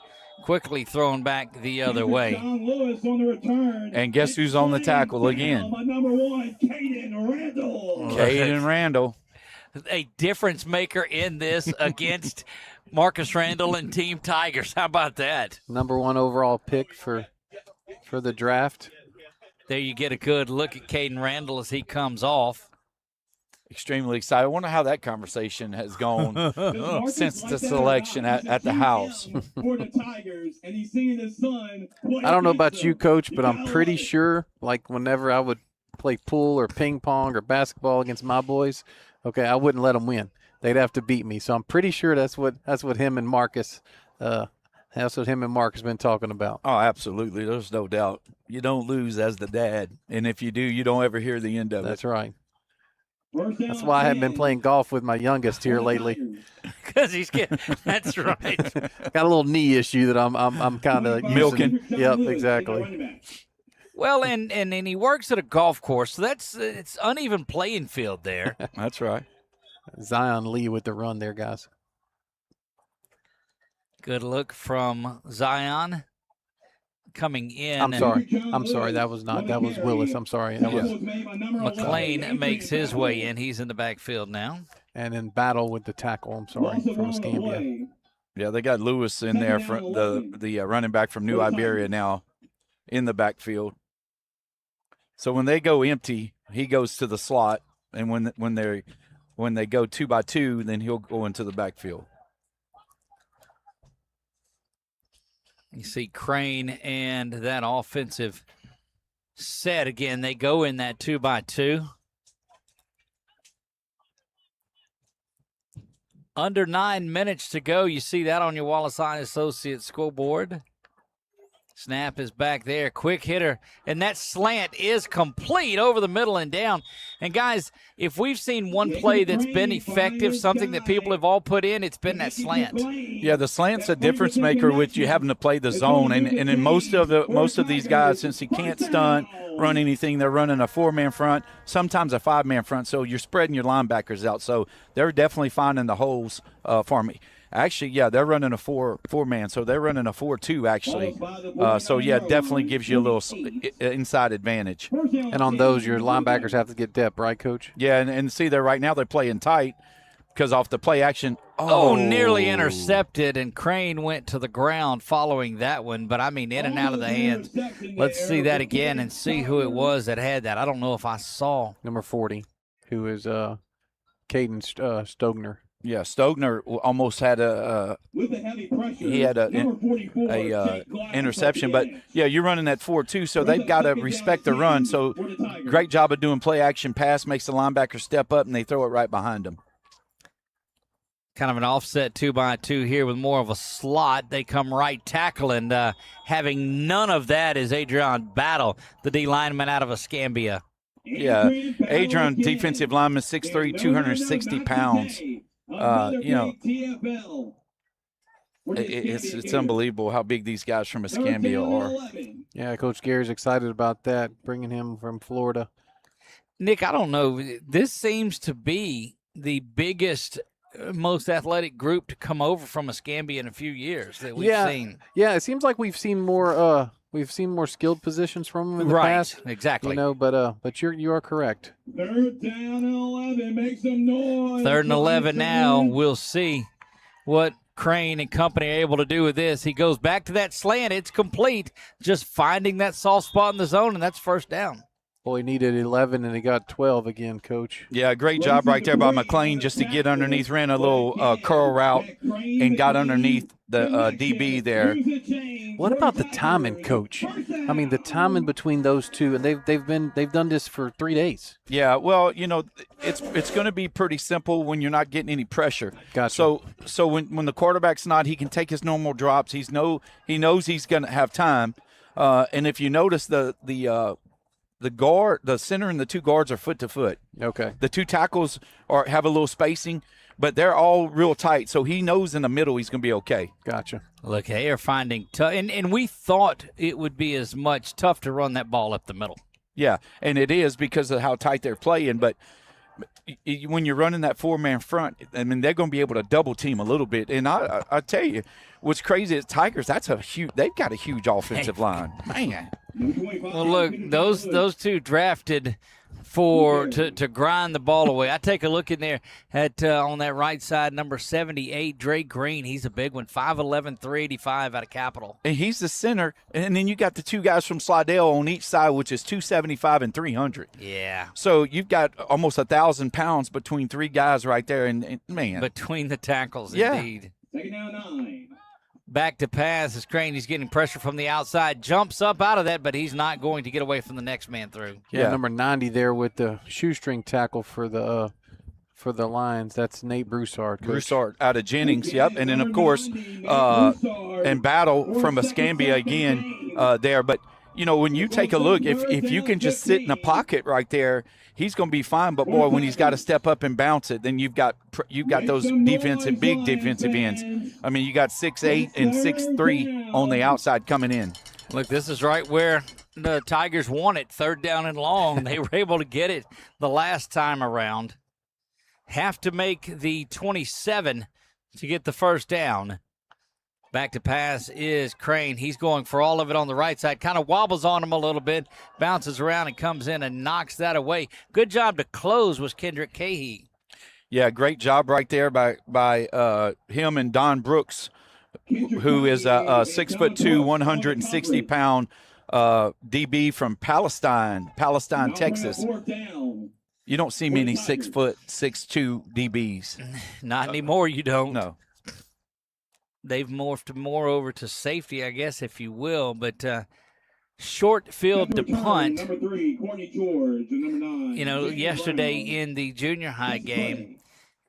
Speaker 2: quickly thrown back the other way.
Speaker 4: Lewis on the return.
Speaker 1: And guess who's on the tackle again?
Speaker 4: Number 1, Caden Randall.
Speaker 1: Caden Randall.
Speaker 2: A difference maker in this against Marcus Randall and Team Tigers. How about that?
Speaker 3: Number 1 overall pick for the draft.
Speaker 2: There you get a good look at Caden Randall as he comes off.
Speaker 1: Extremely excited. I wonder how that conversation has gone since the selection at the house.
Speaker 4: For the Tigers, and he's seeing his son.
Speaker 3: I don't know about you, Coach, but I'm pretty sure, like whenever I would play pool or ping pong or basketball against my boys, okay, I wouldn't let them win. They'd have to beat me. So I'm pretty sure that's what him and Marcus been talking about.
Speaker 1: Oh, absolutely. There's no doubt. You don't lose as the dad, and if you do, you don't ever hear the end of it.
Speaker 3: That's right. That's why I haven't been playing golf with my youngest here lately.
Speaker 2: Because he's getting. That's right.
Speaker 3: Got a little knee issue that I'm kind of
Speaker 1: milking.
Speaker 3: Yep, exactly.
Speaker 2: Well, and he works at a golf course, so it's uneven playing field there.
Speaker 1: That's right.
Speaker 3: Zion Lee with the run there, guys.
Speaker 2: Good look from Zion coming in.
Speaker 3: I'm sorry. That was Willis. I'm sorry. That was
Speaker 2: McLean makes his way in. He's in the backfield now.
Speaker 3: And in battle with the tackle. I'm sorry, from Escambia.
Speaker 1: Yeah, they got Lewis in there for the running back from New Iberia now in the backfield. So when they go empty, he goes to the slot, and when they go 2 by 2, then he'll go into the backfield.
Speaker 2: You see Crane and that offensive set again. They go in that 2 by 2. Under 9 minutes to go. You see that on your Wallace Line Associates scoreboard. Snap is back there. Quick hitter. And that slant is complete over the middle and down. And, guys, if we've seen one play that's been effective, something that people have all put in, it's been that slant.
Speaker 1: Yeah, the slant's a difference maker with you having to play the zone. And in most of these guys, since he can't stunt, run anything, they're running a 4-man front, sometimes a 5-man front. So you're spreading your linebackers out. So they're definitely finding the holes for me. Actually, yeah, they're running a 4-man, so they're running a 4-2 actually. So yeah, definitely gives you a little inside advantage.
Speaker 3: And on those, your linebackers have to get depth, right, Coach?
Speaker 1: Yeah, and see, they're right now they're playing tight because off the play action.
Speaker 2: Oh, nearly intercepted, and Crane went to the ground following that one. But, I mean, in and out of the hands. Let's see that again and see who it was that had that. I don't know if I saw.
Speaker 3: Number 40, who is Caden Stogner.
Speaker 1: Yeah, Stogner almost had a interception, but yeah, you're running that 4-2, so they've got to respect the run. So great job of doing play action pass, makes the linebacker step up, and they throw it right behind them.
Speaker 2: Kind of an offset 2-by-2 here with more of a slot. They come right tackle, and having none of that is Adrian Battle, the D lineman out of Escambia.
Speaker 1: Yeah, Adrian, defensive lineman, 6'3", 260 pounds. It's unbelievable how big these guys from Escambia are.
Speaker 3: Yeah, Coach Gary's excited about that, bringing him from Florida.
Speaker 2: Nick, I don't know. This seems to be the biggest, most athletic group to come over from Escambia in a few years that we've seen.
Speaker 3: Yeah, it seems like we've seen more. We've seen more skilled positions from them in the past.
Speaker 2: Exactly.
Speaker 3: But you are correct.
Speaker 4: 3rd down and 11. Make some noise.
Speaker 2: 3rd and 11 now. We'll see what Crane and company are able to do with this. He goes back to that slant. It's complete. Just finding that soft spot in the zone, and that's 1st down.
Speaker 3: Well, he needed 11, and he got 12 again, Coach.
Speaker 1: Yeah, great job right there by McLean just to get underneath, ran a little curl route, and got underneath the DB there.
Speaker 3: What about the timing, Coach? I mean, the timing between those two, and they've done this for 3 days.
Speaker 1: Yeah, well, it's going to be pretty simple when you're not getting any pressure.
Speaker 3: Gotcha.
Speaker 1: So when the quarterback's not, he can take his normal drops. He knows he's going to have time, and if you notice the guard, the center, and the 2 guards are foot to foot.
Speaker 3: Okay.
Speaker 1: The 2 tackles have a little spacing, but they're all real tight. So he knows in the middle he's going to be okay.
Speaker 3: Gotcha.
Speaker 2: Look, they are finding tough, and we thought it would be as much tough to run that ball up the middle.
Speaker 1: Yeah, and it is because of how tight they're playing. But when you're running that 4-man front, I mean, they're going to be able to double team a little bit. And I tell you, what's crazy is Tigers. They've got a huge offensive line, man.
Speaker 2: Well, look, those 2 drafted to grind the ball away. I take a look in there at on that right side, number 78, Dre Green. He's a big one, 5'11", 385 out of Capital.
Speaker 1: And he's the center, and then you got the 2 guys from Slidell on each side, which is 275 and 300.
Speaker 2: Yeah.
Speaker 1: So you've got almost 1,000 pounds between 3 guys right there, and man.
Speaker 2: Between the tackles,
Speaker 1: yeah.
Speaker 2: Indeed.
Speaker 4: 2nd down 9.
Speaker 2: Back to pass as Crane. He's getting pressure from the outside. Jumps up out of that, but he's not going to get away from the next man through.
Speaker 3: Yeah, number 90 there with the shoestring tackle for the Lions. That's Nate Broussard.
Speaker 1: Broussard out of Jennings, yep. And then, of course, and Battle from Escambia again there. But, when you take a look, if you can just sit in a pocket right there, he's going to be fine. But, boy, when he's got to step up and bounce it, then you've got those big defensive ends. I mean, you got 6'8" and 6'3" on the outside coming in.
Speaker 2: Look, this is right where the Tigers won it, 3rd down and long. They were able to get it the last time around. Have to make the 27 to get the 1st down. Back to pass is Crane. He's going for all of it on the right side. Kind of wobbles on him a little bit, bounces around and comes in and knocks that away. Good job to close was Kendrick Cahey.
Speaker 1: Yeah, great job right there by him and Don Brooks, who is a 6'2", 160-pound DB from Palestine, Texas. You don't see many 6', 6'2" DBs.
Speaker 2: Not anymore, you don't.
Speaker 1: No.
Speaker 2: They've morphed more over to safety, I guess, if you will, but short field to punt.
Speaker 4: Number 3, Courtney George, and number 9.
Speaker 2: Yesterday in the junior high game,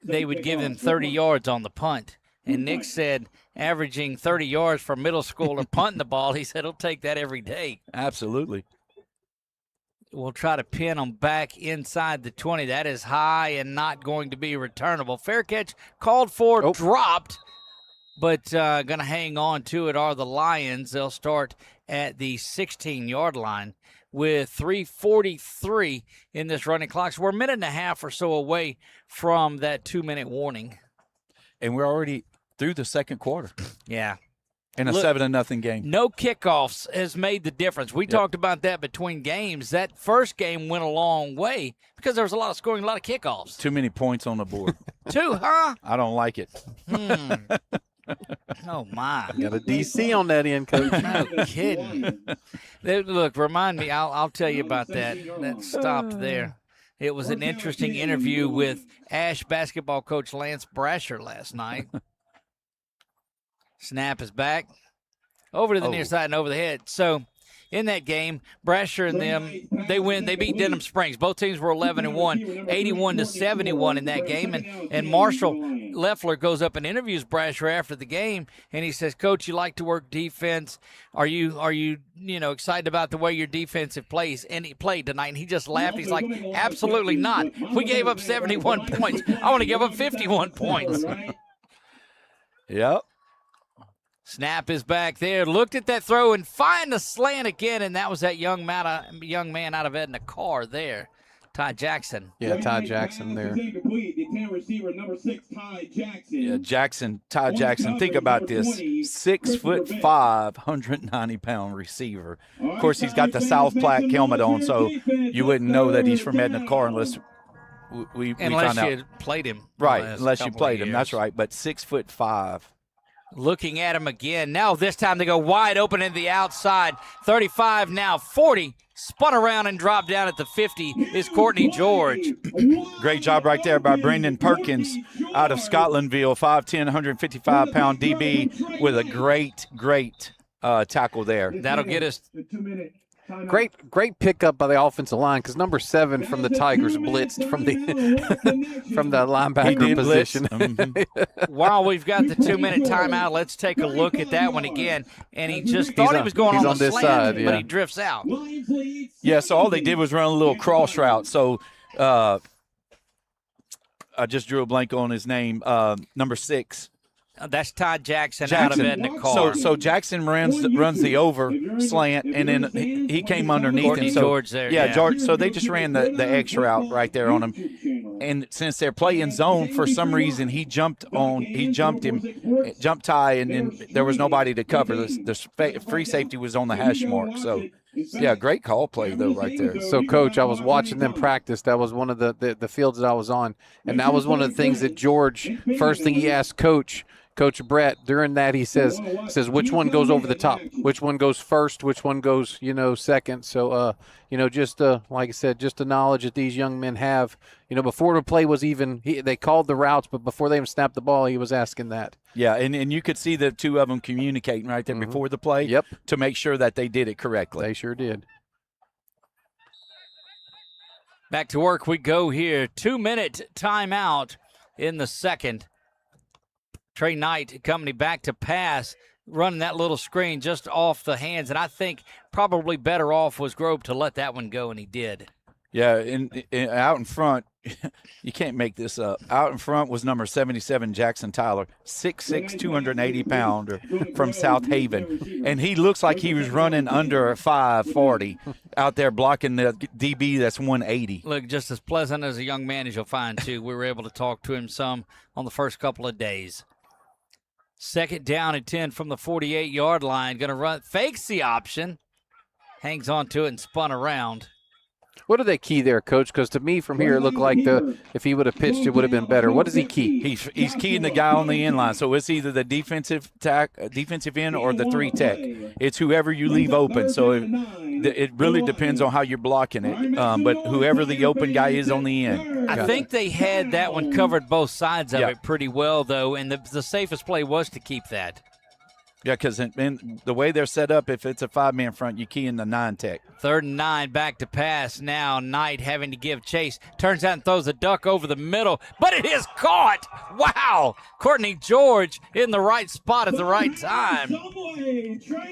Speaker 2: they would give them 30 yards on the punt. And Nick said averaging 30 yards for middle schooler punting the ball, he said he'll take that every day.
Speaker 1: Absolutely.
Speaker 2: will try to pin them back inside the 20. That is high and not going to be returnable. Fair catch called for, dropped, but going to hang on to it are the Lions. They'll start at the 16-yard line with 3:43 in this running clock. So we're a minute and a half or so away from that 2-minute warning.
Speaker 1: And we're already through the second quarter.
Speaker 2: Yeah.
Speaker 1: In a 7-0 game.
Speaker 2: No kickoffs has made the difference. We talked about that between games. That first game went a long way because there was a lot of scoring, a lot of kickoffs.
Speaker 1: Too many points on the board.
Speaker 2: 2, huh?
Speaker 1: I don't like it.
Speaker 2: Oh, my.
Speaker 3: Got a DC on that end, Coach.
Speaker 2: No kidding. Look, remind me, I'll tell you about that stop there. It was an interesting interview with Ash basketball coach Lance Brasher last night. Snap is back. Over to the near side and over the head. So, in that game, Brasher and them, they win. They beat Denham Springs. Both teams were 11-1, 81-71 in that game. And Marshall Leffler goes up and interviews Brasher after the game, and he says, "Coach, you like to work defense. Are you excited about the way your defensive plays and he played tonight?" And he just laughed. He's like, "Absolutely not. We gave up 71 points. I want to give up 51 points."
Speaker 1: Yep.
Speaker 2: Snap is back there. Looked at that throw and find the slant again, and that was that young man out of Edna Carr there, Ty Jackson.
Speaker 3: Yeah, Ty Jackson there.
Speaker 1: Yeah, Ty Jackson. Think about this: 6'5", 190-pound receiver. Of course, he's got the South Platte helmet on, so you wouldn't know that he's from Edna Carr unless we found out.
Speaker 2: You played him,
Speaker 1: right? Unless you played him. That's right. But 6'5".
Speaker 2: Looking at him again. Now this time they go wide open in the outside. 35 now, 40. Spun around and dropped down at the 50 is Courtney George.
Speaker 1: Great job right there by Brendan Perkins out of Scotlandville. 5'10", 155-pound DB with a great tackle there.
Speaker 2: That'll get us.
Speaker 3: Great pickup by the offensive line because number 7 from the Tigers blitzed from the linebacker position.
Speaker 2: While we've got the 2-minute timeout, let's take a look at that one again. And he just thought he was going on the slant,
Speaker 3: side,
Speaker 2: but he drifts out.
Speaker 1: Yeah, so all they did was run a little cross route. So I just drew a blank on his name, number 6.
Speaker 2: That's Todd Jackson out of Edna Carr.
Speaker 1: So Jackson runs the over slant, and then he came underneath
Speaker 2: Courtney
Speaker 1: him. So,
Speaker 2: George there.
Speaker 1: Yeah, George. So they just ran the X route right there on him. And since they're playing zone, for some reason he jumped Ty, and then there was nobody to cover. The free safety was on the hash mark. So, yeah, great call play though right there.
Speaker 3: So, Coach, I was watching them practice. That was one of the fields that I was on, and that was one of the things that George, first thing he asked Coach Brett during that, he says which one goes over the top, which one goes first, which one goes second. So just like I said, just the knowledge that these young men have. Before the play was even, they called the routes, but before they even snapped the ball, he was asking that.
Speaker 1: Yeah, and you could see the two of them communicating right there before the play.
Speaker 3: Yep.
Speaker 1: To make sure that they did it correctly.
Speaker 3: They sure did.
Speaker 2: Back to work we go here. 2-minute timeout in the second. Trey Knight company back to pass, running that little screen just off the hands. And I think probably better off was Grove to let that one go, and he did.
Speaker 1: Yeah, and out in front, you can't make this up. Out in front was number 77, Jackson Tyler, 6'6", 280-pounder from South Haven. And he looks like he was running under a 540 out there blocking the DB that's 180.
Speaker 2: Look, just as pleasant as a young man as you'll find, too. We were able to talk to him some on the first couple of days. Second down and 10 from the 48-yard line. Going to run, fakes the option, hangs on to it and spun around.
Speaker 3: What do they key there, Coach? Because to me, from here, it looked like if he would have pitched, it would have been better. What does he key?
Speaker 1: He's keying the guy on the end line. So it's either the defensive end or the 3 tech. It's whoever you leave open. So it really depends on how you're blocking it. But whoever the open guy is on the end.
Speaker 2: I think they had that one covered both sides of it pretty well, though, and the safest play was to keep that.
Speaker 1: Yeah, because in the way they're set up, if it's a 5-man front, you key in the 9 tech.
Speaker 2: 3rd and 9, back to pass. Now Knight having to give chase. Turns out and throws a duck over the middle, but it is caught. Wow. Courtney George in the right spot at the right time.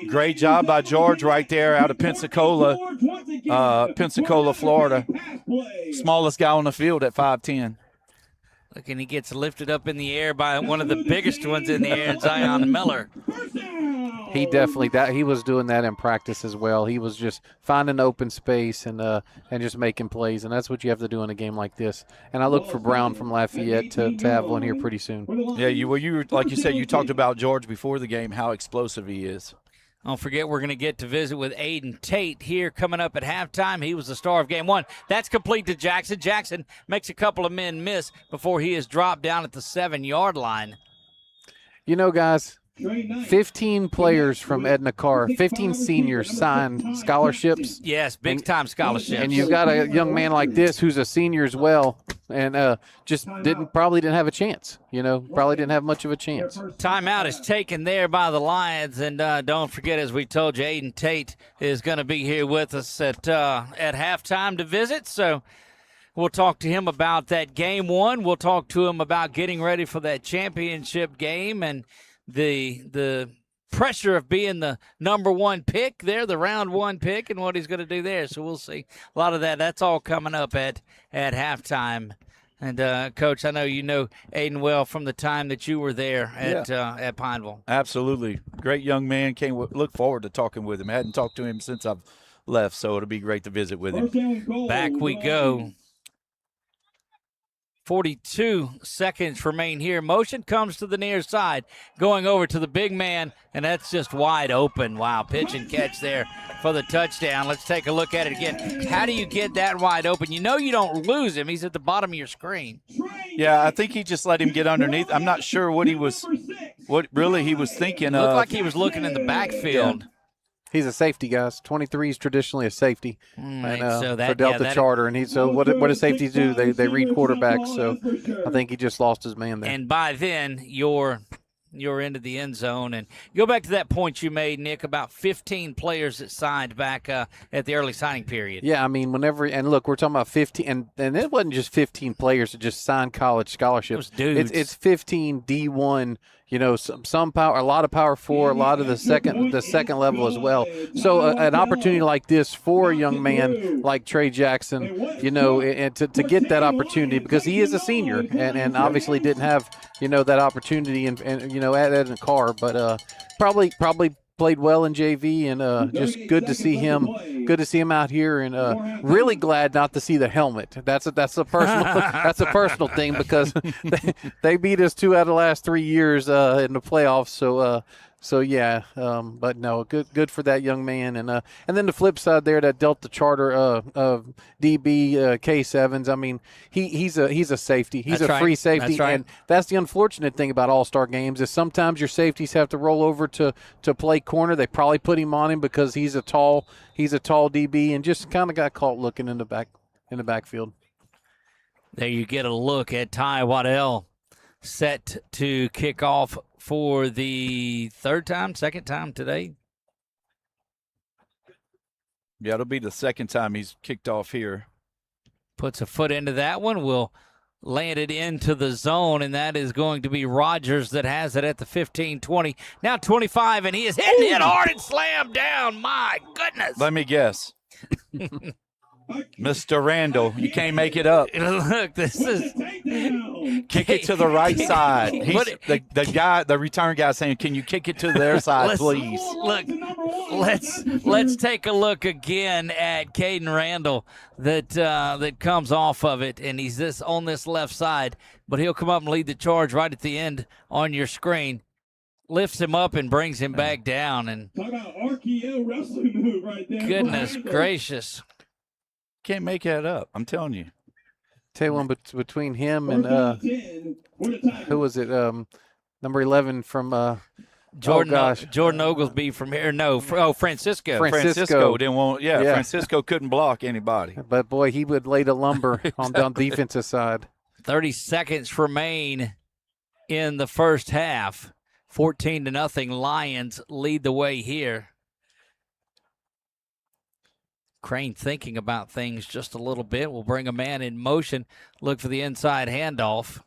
Speaker 1: Great job by George right there out of Pensacola, Florida. Smallest guy on the field at 5'10".
Speaker 2: Look, and he gets lifted up in the air by one of the biggest ones in the air, Zion Miller.
Speaker 3: He definitely he was doing that in practice as well. He was just finding open space and just making plays, and that's what you have to do in a game like this. And I look for Brown from Lafayette to have one here pretty soon.
Speaker 1: Yeah, you like you said, you talked about George before the game, how explosive he is.
Speaker 2: Don't forget, we're going to get to visit with Aiden Tate here coming up at halftime. He was the star of game 1. That's complete to Jackson. Jackson makes a couple of men miss before he is dropped down at the 7-yard line.
Speaker 3: You know, guys, 15 players from Edna Carr, 15 seniors signed scholarships.
Speaker 2: Yes, big-time scholarships.
Speaker 3: And you've got a young man like this who's a senior as well, and just probably didn't have a chance. Probably didn't have much of a chance.
Speaker 2: Timeout is taken there by the Lions, and don't forget, as we told you, Aiden Tate is going to be here with us at halftime to visit. So we'll talk to him about that game 1. We'll talk to him about getting ready for that championship game and the pressure of being the number 1 pick there, the round 1 pick, and what he's going to do there. So we'll see a lot of that. That's all coming up at halftime. And, Coach, I know you know Aiden well from the time that you were there at Pineville.
Speaker 1: Absolutely. Great young man. Look forward to talking with him. I hadn't talked to him since I've left, so it'll be great to visit with him.
Speaker 2: Back we go. 42 seconds remain here. Motion comes to the near side, going over to the big man, and that's just wide open. Wow, pitch and catch there for the touchdown. Let's take a look at it again. How do you get that wide open? You know you don't lose him. He's at the bottom of your screen.
Speaker 1: Yeah, I think he just let him get underneath. I'm not sure what really he was thinking of.
Speaker 2: Looked like he was looking in the backfield.
Speaker 3: Yeah. He's a safety, guys. 23 is traditionally a safety
Speaker 2: so
Speaker 3: for Delta Charter. And what do safeties do? They read quarterbacks. So I think he just lost his man there.
Speaker 2: And by then, you're into the end zone. And go back to that point you made, Nick, about 15 players that signed back at the early signing period.
Speaker 3: Yeah, I mean, and look, we're talking about 15, and it wasn't just 15 players that just signed college scholarships.
Speaker 2: Those dudes.
Speaker 3: It's 15 D1. Some power, a lot of Power 4, a lot of the second level as well. So an opportunity like this for a young man like Trey Jackson, and to get that opportunity because he is a senior and obviously didn't have that opportunity and at Edna Carr, but probably played well in JV and just good to see him. Good to see him out here, and really glad not to see the helmet. That's a personal thing because they beat us 2 out of the last 3 years in the playoffs. So yeah, but no, good for that young man, and then the flip side there, that Delta Charter DB Case Evans. I mean, he's a safety. He's a free safety,
Speaker 2: that's right.
Speaker 3: And that's the unfortunate thing about All-Star games is sometimes your safeties have to roll over to play corner. They probably put him on him because he's a tall DB, and just kind of got caught looking in the backfield.
Speaker 2: There you get a look at Ty Waddell set to kick off for the second time today.
Speaker 1: Yeah, it'll be the second time he's kicked off here.
Speaker 2: Puts a foot into that one. Will land it into the zone, and that is going to be Rogers that has it at the 15-20. Now 25, and he is hitting it hard and slammed down. My goodness.
Speaker 1: Let me guess. Mr. Randall, you can't make it up.
Speaker 2: Look, this is
Speaker 1: kick it to the right side. He's the return guy saying, "Can you kick it to their side, please?"
Speaker 2: Look, let's take a look again at Caden Randall that comes off of it, and he's on this left side, but he'll come up and lead the charge right at the end on your screen. Lifts him up and brings him back down, and
Speaker 4: talk about RKO wrestling move right there.
Speaker 2: Goodness gracious.
Speaker 1: Can't make that up. I'm telling you.
Speaker 3: Tell you one between him and who was it? Number 11 from
Speaker 2: Jordan Oglesby from here. No, Francisco.
Speaker 1: Francisco didn't want. Yeah, Francisco couldn't block anybody.
Speaker 3: But boy, he would lay the lumber on the defensive side.
Speaker 2: 30 seconds remain in the first half. 14-0 Lions lead the way here. Crane thinking about things just a little bit. We'll bring a man in motion, look for the inside handoff.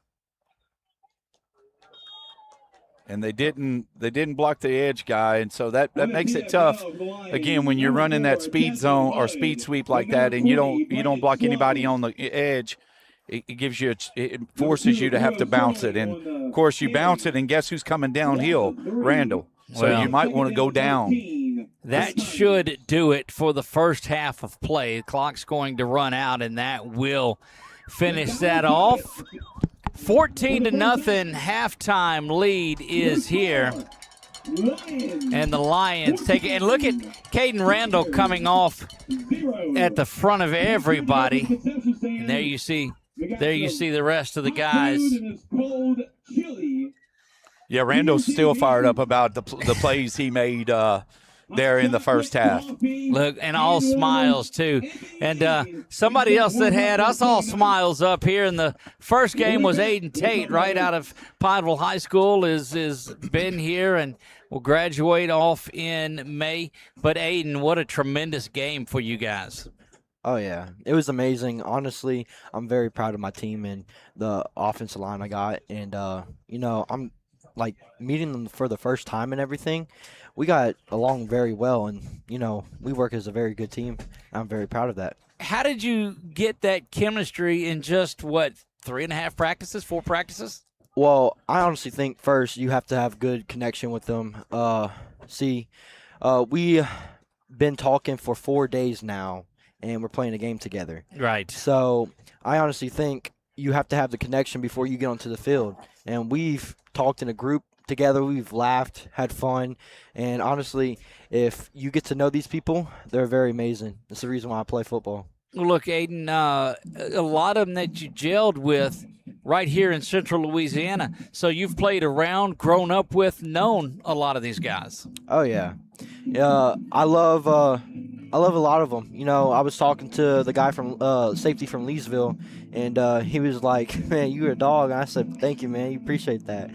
Speaker 1: And they didn't block the edge guy, and so that makes it tough. Again, when you're running that speed zone or speed sweep like that, and you don't block anybody on the edge, it gives you it forces you to have to bounce it. And of course, you bounce it, and guess who's coming downhill? Randall. So you might want to go down.
Speaker 2: That should do it for the first half of play. The clock's going to run out, and that will finish that off. 14-0 halftime lead is here. And the Lions take it. And look at Caden Randall coming off at the front of everybody. And there you see the rest of the guys.
Speaker 1: Yeah, Randall's still fired up about the plays he made there in the first half.
Speaker 2: Look, and all smiles too. And somebody else that had us all smiles up here in the first game was Aiden Tate, right out of Pineville High School, is been here and will graduate off in May. But Aiden, what a tremendous game for you guys.
Speaker 5: Oh, yeah. It was amazing. Honestly, I'm very proud of my team and the offensive line I got. And, I'm, meeting them for the first time and everything. We got along very well, and, we work as a very good team. I'm very proud of that.
Speaker 2: How did you get that chemistry in just, 3.5 practices, 4 practices?
Speaker 5: Well, I honestly think first you have to have good connection with them. We been talking for 4 days now, and we're playing a game together.
Speaker 2: Right.
Speaker 5: So I honestly think you have to have the connection before you get onto the field. And we've talked in a group together. We've laughed, had fun. And honestly, if you get to know these people, they're very amazing. That's the reason why I play football.
Speaker 2: Well, look, Aiden, a lot of them that you gelled with right here in Central Louisiana. So you've played around, grown up with, known a lot of these guys.
Speaker 5: Oh, yeah. I love a lot of them. I was talking to the guy from safety from Leesville, and he was like, "Man, you're a dog." And I said, "Thank you, man. You appreciate that."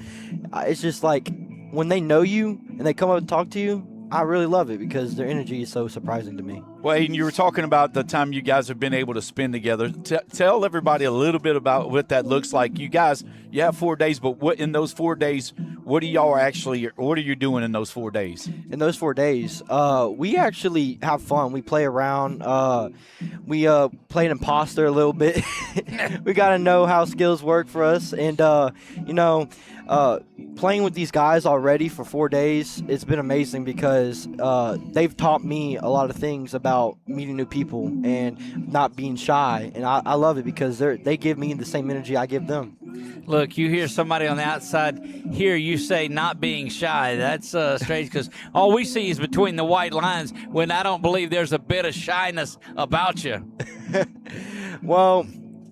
Speaker 5: It's just like when they know you and they come up and talk to you, I really love it because their energy is so surprising to me.
Speaker 1: Well, Aiden, you were talking about the time you guys have been able to spend together. Tell everybody a little bit about what that looks like. You have 4 days, but what in those 4 days, what are you doing in those 4 days?
Speaker 5: In those 4 days, we actually have fun. We play around. We play an imposter a little bit. We got to know how skills work for us. And, playing with these guys already for 4 days, it's been amazing because they've taught me a lot of things about meeting new people and not being shy. And I love it because they give me the same energy I give them.
Speaker 2: Look, you hear somebody on the outside hear you say not being shy. That's strange because all we see is between the white lines when I don't believe there's a bit of shyness about you.
Speaker 5: Well,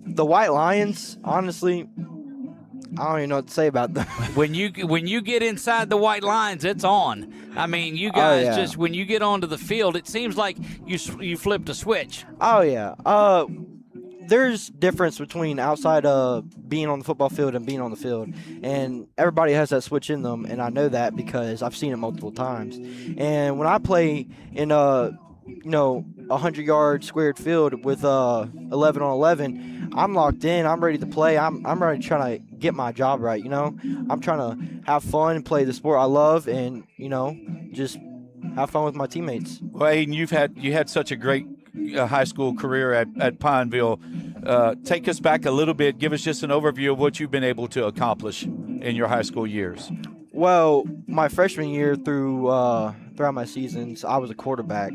Speaker 5: the White Lions, honestly, I don't even know what to say about them.
Speaker 2: When you get inside the white lines, it's on. I mean, you guys just when you get onto the field, it seems like you flipped a switch.
Speaker 5: Oh yeah. There's difference between outside being on the football field and being on the field, and everybody has that switch in them, and I know that because I've seen it multiple times. And when I play in a 100-yard squared field with 11 on 11, I'm locked in. I'm ready to play. I'm ready to try to get my job right. I'm trying to have fun and play the sport I love, and just have fun with my teammates.
Speaker 1: Well, Aiden, you had such a great high school career at Pineville. Take us back a little bit. Give us just an overview of what you've been able to accomplish in your high school years.
Speaker 5: Well, my freshman year throughout my seasons, I was a quarterback.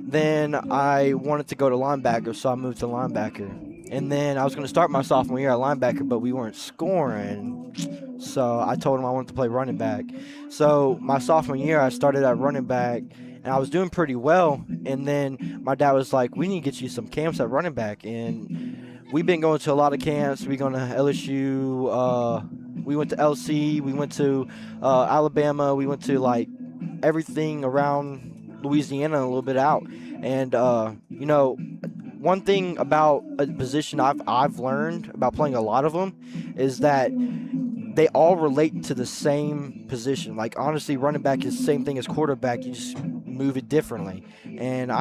Speaker 5: Then I wanted to go to linebacker, so I moved to linebacker. And then I was going to start my sophomore year at linebacker, but we weren't scoring. So I told him I wanted to play running back. So my sophomore year, I started at running back, and I was doing pretty well. And then my dad was like, "We need to get you some camps at running back." And we've been going to a lot of camps. We're going to LSU. We went to LC. We went to Alabama. We went to, everything around Louisiana and a little bit out. And, one thing about a position I've learned about playing a lot of them is that they all relate to the same position. Like, honestly, running back is the same thing as quarterback. You just move it differently. And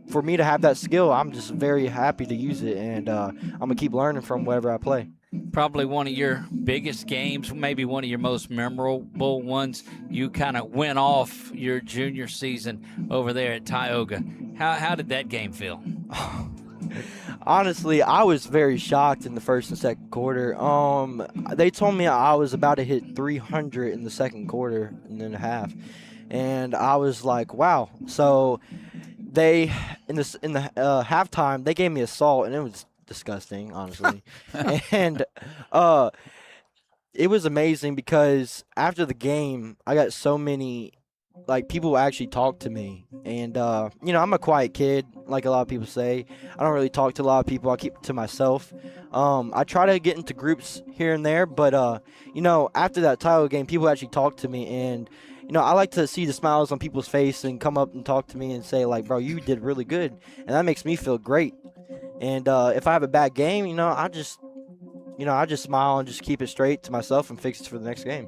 Speaker 5: for me to have that skill, I'm just very happy to use it. And I'm going to keep learning from wherever I play.
Speaker 2: Probably one of your biggest games, maybe one of your most memorable ones. You kind of went off your junior season over there at Tioga. How did that game feel?
Speaker 5: Honestly, I was very shocked in the first and second quarter. They told me I was about to hit 300 in the second quarter and then a half, and I was like, wow. So they in the halftime they gave me a salt, and it was disgusting, honestly. And it was amazing because after the game, I got so many like people actually talk to me, and I'm a quiet kid, like a lot of people say. I don't really talk to a lot of people. I keep it to myself. I try to get into groups here and there, but after that Tioga game, people actually talk to me, and I like to see the smiles on people's face and come up and talk to me and say, like, bro, you did really good, and that makes me feel great. And if I have a bad game, I just smile and just keep it straight to myself and fix it for the next game.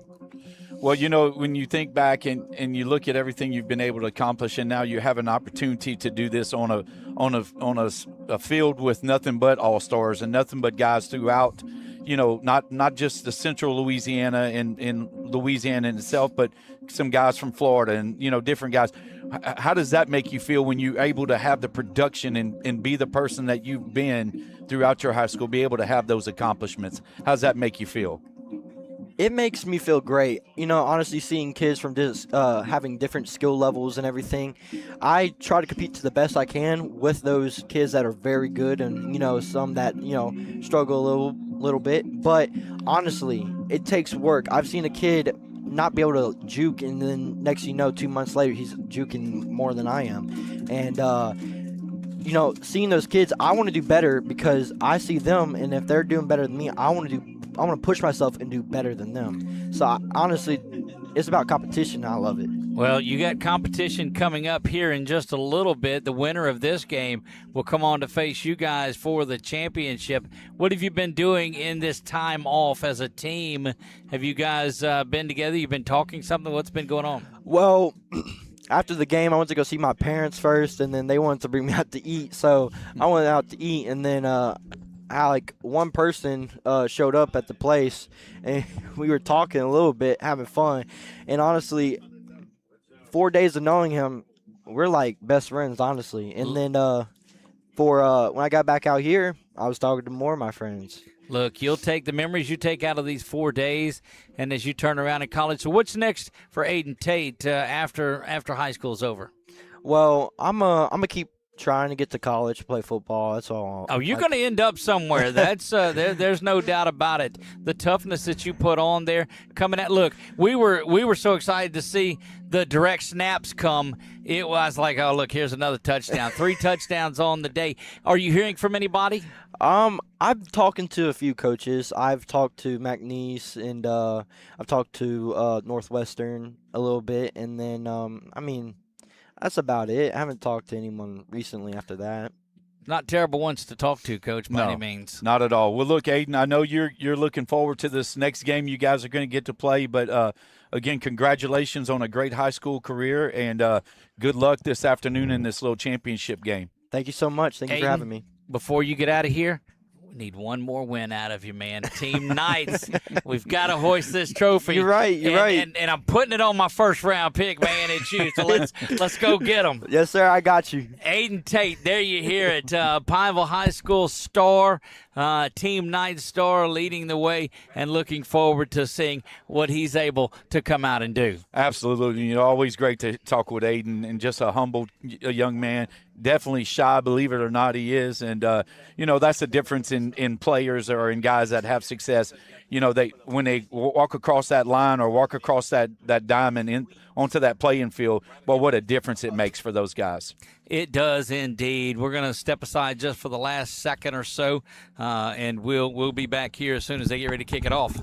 Speaker 1: Well, when you think back and you look at everything you've been able to accomplish, and now you have an opportunity to do this on a field with nothing but all-stars and nothing but guys throughout, not just the central Louisiana and in Louisiana in itself, but some guys from Florida and, different guys. How does that make you feel when you're able to have the production and be the person that you've been throughout your high school, be able to have those accomplishments? How does that make you feel?
Speaker 5: It makes me feel great. Honestly, seeing kids from having different skill levels and everything, I try to compete to the best I can with those kids that are very good and, some that, struggle a little bit. But honestly, it takes work. I've seen a kid not be able to juke, and then next 2 months later, he's juking more than I am. And, seeing those kids, I want to do better because I see them, and if they're doing better than me, I want to push myself and do better than them. So honestly, it's about competition. I love it.
Speaker 2: Well, you got competition coming up here in just a little bit. The winner of this game will come on to face you guys for the championship. What have you been doing in this time off as a team? Have you guys been together? You've been talking something? What's been going on?
Speaker 5: Well, after the game, I went to go see my parents first, and then they wanted to bring me out to eat. So I went out to eat, and then one person showed up at the place, and we were talking a little bit, having fun. And honestly, 4 days of knowing him, we're like best friends, honestly. And then when I got back out here, I was talking to more of my friends.
Speaker 2: Look, you'll take the memories you take out of these 4 days, and as you turn around in college. So what's next for Aiden Tate after high school's over?
Speaker 5: Well, I'm gonna keep trying to get to college, play football. That's all.
Speaker 2: Oh, you're going to end up somewhere. That's there's no doubt about it. The toughness that you put on there coming at. Look, we were so excited to see the direct snaps come. It was like, oh, look, here's another touchdown. 3 touchdowns on the day. Are you hearing from anybody?
Speaker 5: I'm talking to a few coaches. I've talked to McNeese, and I've talked to Northwestern a little bit, and then that's about it. I haven't talked to anyone recently after that.
Speaker 2: Not terrible ones to talk to, Coach, by any means.
Speaker 1: Not at all. Well, look, Aiden, I know you're looking forward to this next game you guys are going to get to play, but again, congratulations on a great high school career, and good luck this afternoon in this little championship game.
Speaker 5: Thank you so much. Thank you for having me.
Speaker 2: Before you get out of here, we need one more win out of you, man. Team Knights, we've got to hoist this trophy.
Speaker 5: You're right. You're right.
Speaker 2: And I'm putting it on my first-round pick, man, it's you. So let's go get them.
Speaker 5: Yes, sir. I got you.
Speaker 2: Aiden Tate, there you hear it. Pineville High School star, Team Knights star, leading the way, and looking forward to seeing what he's able to come out and do.
Speaker 1: Absolutely. Always great to talk with Aiden, and just a humble young man. Definitely shy, believe it or not, he is. And, that's the difference in players or in guys that have success. When they walk across that line or walk across that diamond onto that playing field, but what a difference it makes for those guys.
Speaker 2: It does indeed. We're going to step aside just for the last second or so, and we'll be back here as soon as they get ready to kick it off.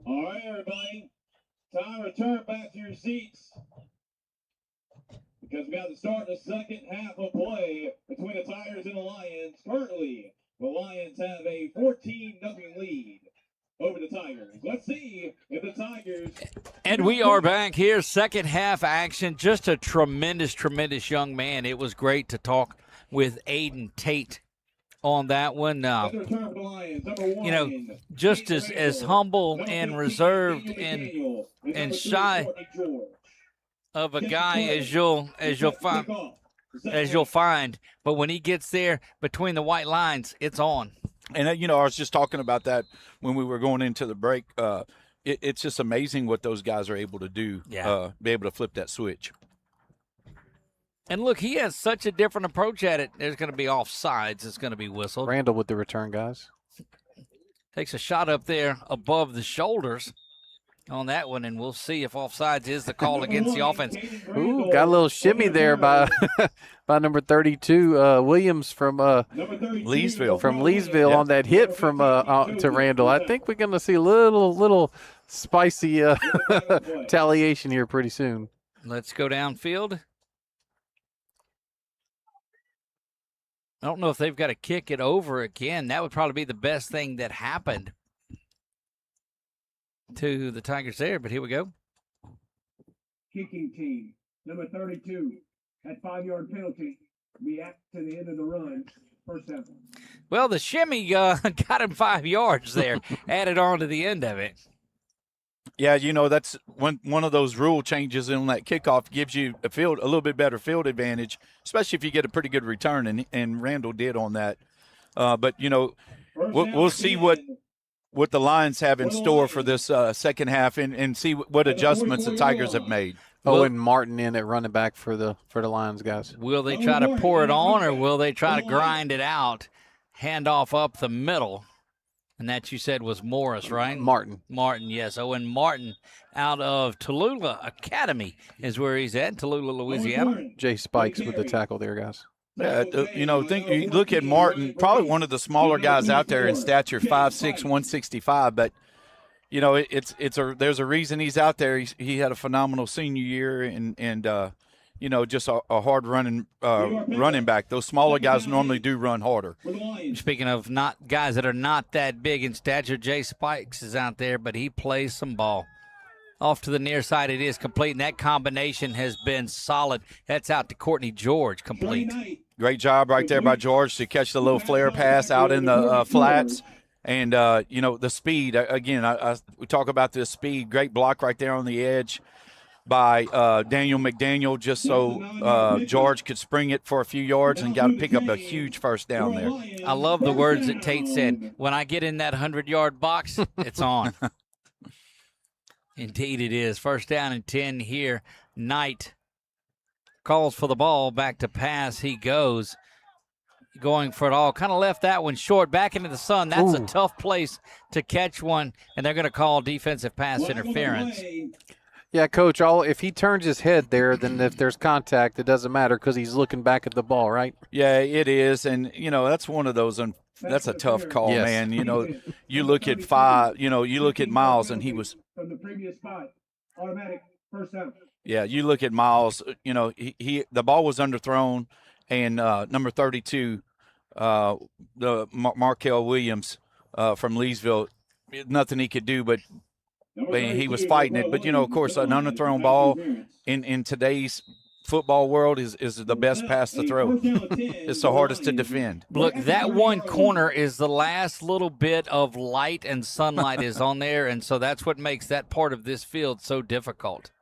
Speaker 6: All right, everybody. Time to return back to your seats. Because we got to start the second half of play between the Tigers and the Lions. Currently, the Lions have a 14-0 lead over the Tigers. Let's see if the Tigers...
Speaker 2: And we are back here, second half action. Just a tremendous, tremendous young man. It was great to talk with Aiden Tate on that one. You know, just as humble and reserved and shy of a guy as you'll find, but when he gets there between the white lines, it's on.
Speaker 1: And you know, I was just talking about that when we were going into the break. It's just amazing what those guys are able to do.
Speaker 2: Yeah.
Speaker 1: Be able to flip that switch.
Speaker 2: And look, he has such a different approach at it. There's going to be offsides. It's going to be whistled.
Speaker 3: Randall with the return, guys.
Speaker 2: Takes a shot up there above the shoulders on that one, and we'll see if offsides is the call against the offense.
Speaker 3: Ooh, got a little shimmy there by by number 32, Williams from
Speaker 1: Leesville.
Speaker 3: From Leesville on that hit from to Randall. I think we're going to see a little spicy retaliation here pretty soon.
Speaker 2: Let's go downfield. I don't know if they've got to kick it over again. That would probably be the best thing that happened to the Tigers there, but here we go.
Speaker 4: Kicking team, number 32, at 5-yard penalty, react to the end of the run. First down.
Speaker 2: Well, the shimmy got him 5 yards there, added on to the end of it.
Speaker 1: Yeah, you know, that's one of those rule changes on that kickoff gives you a little bit better field advantage, especially if you get a pretty good return, and Randall did on that. But, you know, we'll see what the Lions have in store for this second half and see what adjustments the Tigers have made.
Speaker 3: And Martin in at running back for the Lions, guys.
Speaker 2: Will they try to pour it on, or will they try to grind it out, hand off up the middle? And that you said was Morris, right?
Speaker 3: Martin,
Speaker 2: yes. Owen Martin out of Tallulah Academy is where he's at, Tallulah, Louisiana.
Speaker 3: Jay Spikes with the tackle there, guys.
Speaker 1: Yeah, you know, you look at Martin, probably one of the smaller guys out there in stature, 5'6", 165. But you know, there's a reason he's out there. He had a phenomenal senior year, and you know, just a hard running back. Those smaller guys normally do run harder.
Speaker 2: Speaking of not guys that are not that big in stature, Jay Spikes is out there, but he plays some ball. Off to the near side, it is complete, and that combination has been solid. That's out to Courtney George, complete.
Speaker 1: Great job right there by George to catch the little flare pass out in the flats. And, you know, the speed, again, we talk about the speed. Great block right there on the edge by Daniel McDaniel, just so George could spring it for a few yards and got to pick up a huge first down there.
Speaker 2: I love the words that Tate said. When I get in that 100-yard box, it's on. Indeed it is. First down and 10 here. Knight calls for the ball. Back to pass he goes. Going for it all. Kind of left that one short. Back into the sun. That's a tough place to catch one, and they're going to call defensive pass interference.
Speaker 3: Yeah, Coach, if he turns his head there, then if there's contact, it doesn't matter because he's looking back at the ball, right?
Speaker 1: Yeah, it is. And, you know, that's one of those that's a tough call,
Speaker 3: yes.
Speaker 1: Man. You know, you look at you look at Miles, and he was –
Speaker 4: from the previous spot, automatic first down.
Speaker 1: Yeah, you look at Miles, you know, the ball was underthrown, and number 32, the Markel Williams from Leesville, nothing he could do, but he was fighting it. But, you know, of course, an underthrown ball in today's football world is the best pass to throw. It's the hardest to defend.
Speaker 2: Look, that one corner is the last little bit of light and sunlight is on there, and so that's what makes that part of this field so difficult.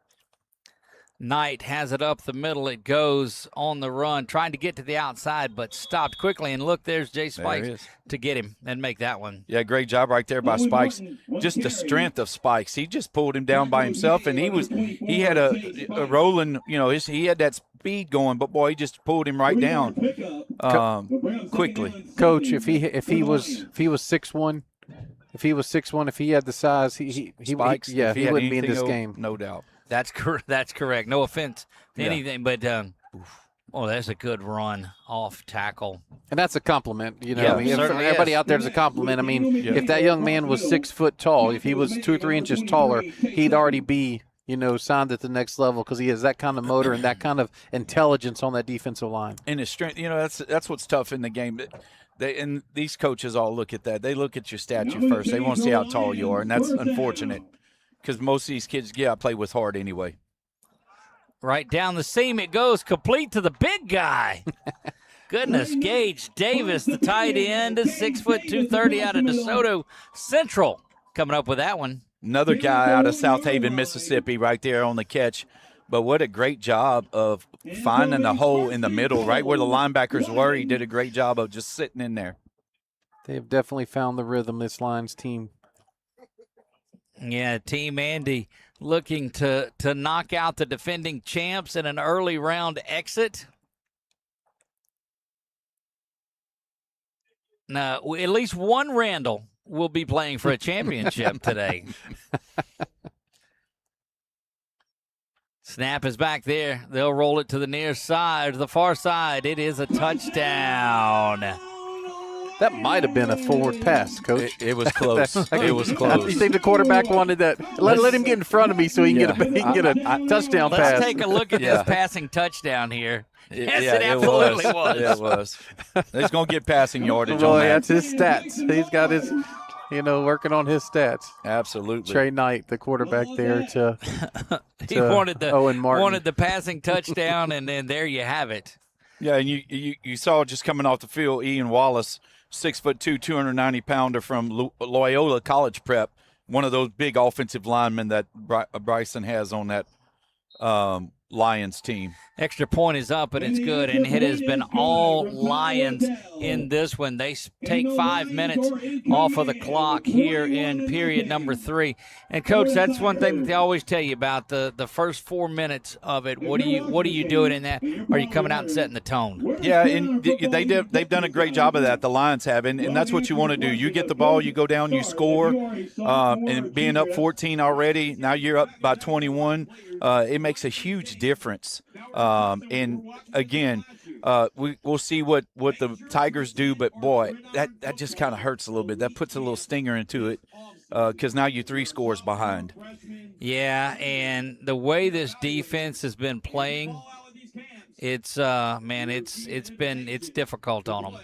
Speaker 2: Knight has it up the middle. It goes on the run, trying to get to the outside, but stopped quickly. And look, there's Jay Spikes to get him and make that one.
Speaker 1: Yeah, great job right there by Spikes. Just the strength of Spikes. He just pulled him down by himself, and he had a rolling, you know, he had that speed going, but boy, he just pulled him right down quickly.
Speaker 3: Coach, if he was 6'1", if he had the size, he wouldn't be in this game.
Speaker 1: No doubt.
Speaker 2: That's correct. No offense to anything, but Oh, that's a good run off tackle.
Speaker 3: And that's a compliment, you know.
Speaker 2: Yeah,
Speaker 3: I mean, for
Speaker 2: certainly
Speaker 3: everybody
Speaker 2: is.
Speaker 3: out there, it's a compliment. I mean, if that young man was 6 foot tall, if he was 2 or 3 inches taller, he'd already be, you know, signed at the next level because he has that kind of motor and that kind of intelligence on that defensive line.
Speaker 1: And his strength, you know, that's what's tough in the game. And these coaches all look at that. They look at your stature first. They want to see how tall you are, and that's unfortunate because most of these kids, play with heart anyway.
Speaker 2: Right down the seam it goes, complete to the big guy. Goodness, Gage Davis, the tight end, 6 foot 230 out of DeSoto Central, coming up with that one.
Speaker 1: Another guy out of South Haven, Mississippi, right there on the catch. But what a great job of finding the hole in the middle, right where the linebackers were. He did a great job of just sitting in there.
Speaker 3: They've definitely found the rhythm, this Lions team.
Speaker 2: Yeah, Team Andy looking to knock out the defending champs in an early round exit. Now, at least one Randall will be playing for a championship today. Snap is back there. They'll roll it to the near side, the far side. It is a touchdown.
Speaker 3: That might have been a forward pass, Coach.
Speaker 1: It was close. It was close.
Speaker 3: You think the quarterback wanted that? Let him get in front of me so he can get a touchdown pass.
Speaker 2: Let's take a look at this passing touchdown here. Yes,
Speaker 1: it
Speaker 2: absolutely was.
Speaker 1: It was. He's going to get passing yardage
Speaker 3: Boy,
Speaker 1: on that.
Speaker 3: that's his stats. He's got his, working on his stats.
Speaker 1: Absolutely.
Speaker 3: Trey Knight, the quarterback there to
Speaker 2: he wanted
Speaker 3: Owen Martin.
Speaker 2: wanted the passing touchdown, and then there you have it.
Speaker 1: Yeah, and you saw just coming off the field, Ian Wallace, 6'2", 290-pounder from Loyola College Prep, one of those big offensive linemen that Bryson has on that Lions team.
Speaker 2: Extra point is up, and it's good, and it has been all Lions in this one. They take 5 minutes off of the clock here in period number 3. And, Coach, that's one thing that they always tell you about the first 4 minutes of it. What are you doing in that? Are you coming out and setting the tone?
Speaker 1: Yeah, and they've done a great job of that, the Lions have, and that's what you want to do. You get the ball, you go down, you score, and being up 14 already, now you're up by 21, it makes a huge difference. And again, we'll see what the Tigers do, but boy, that just kind of hurts a little bit. That puts a little stinger into it because now you're 3 scores behind.
Speaker 2: Yeah, and the way this defense has been playing, it's it's difficult on them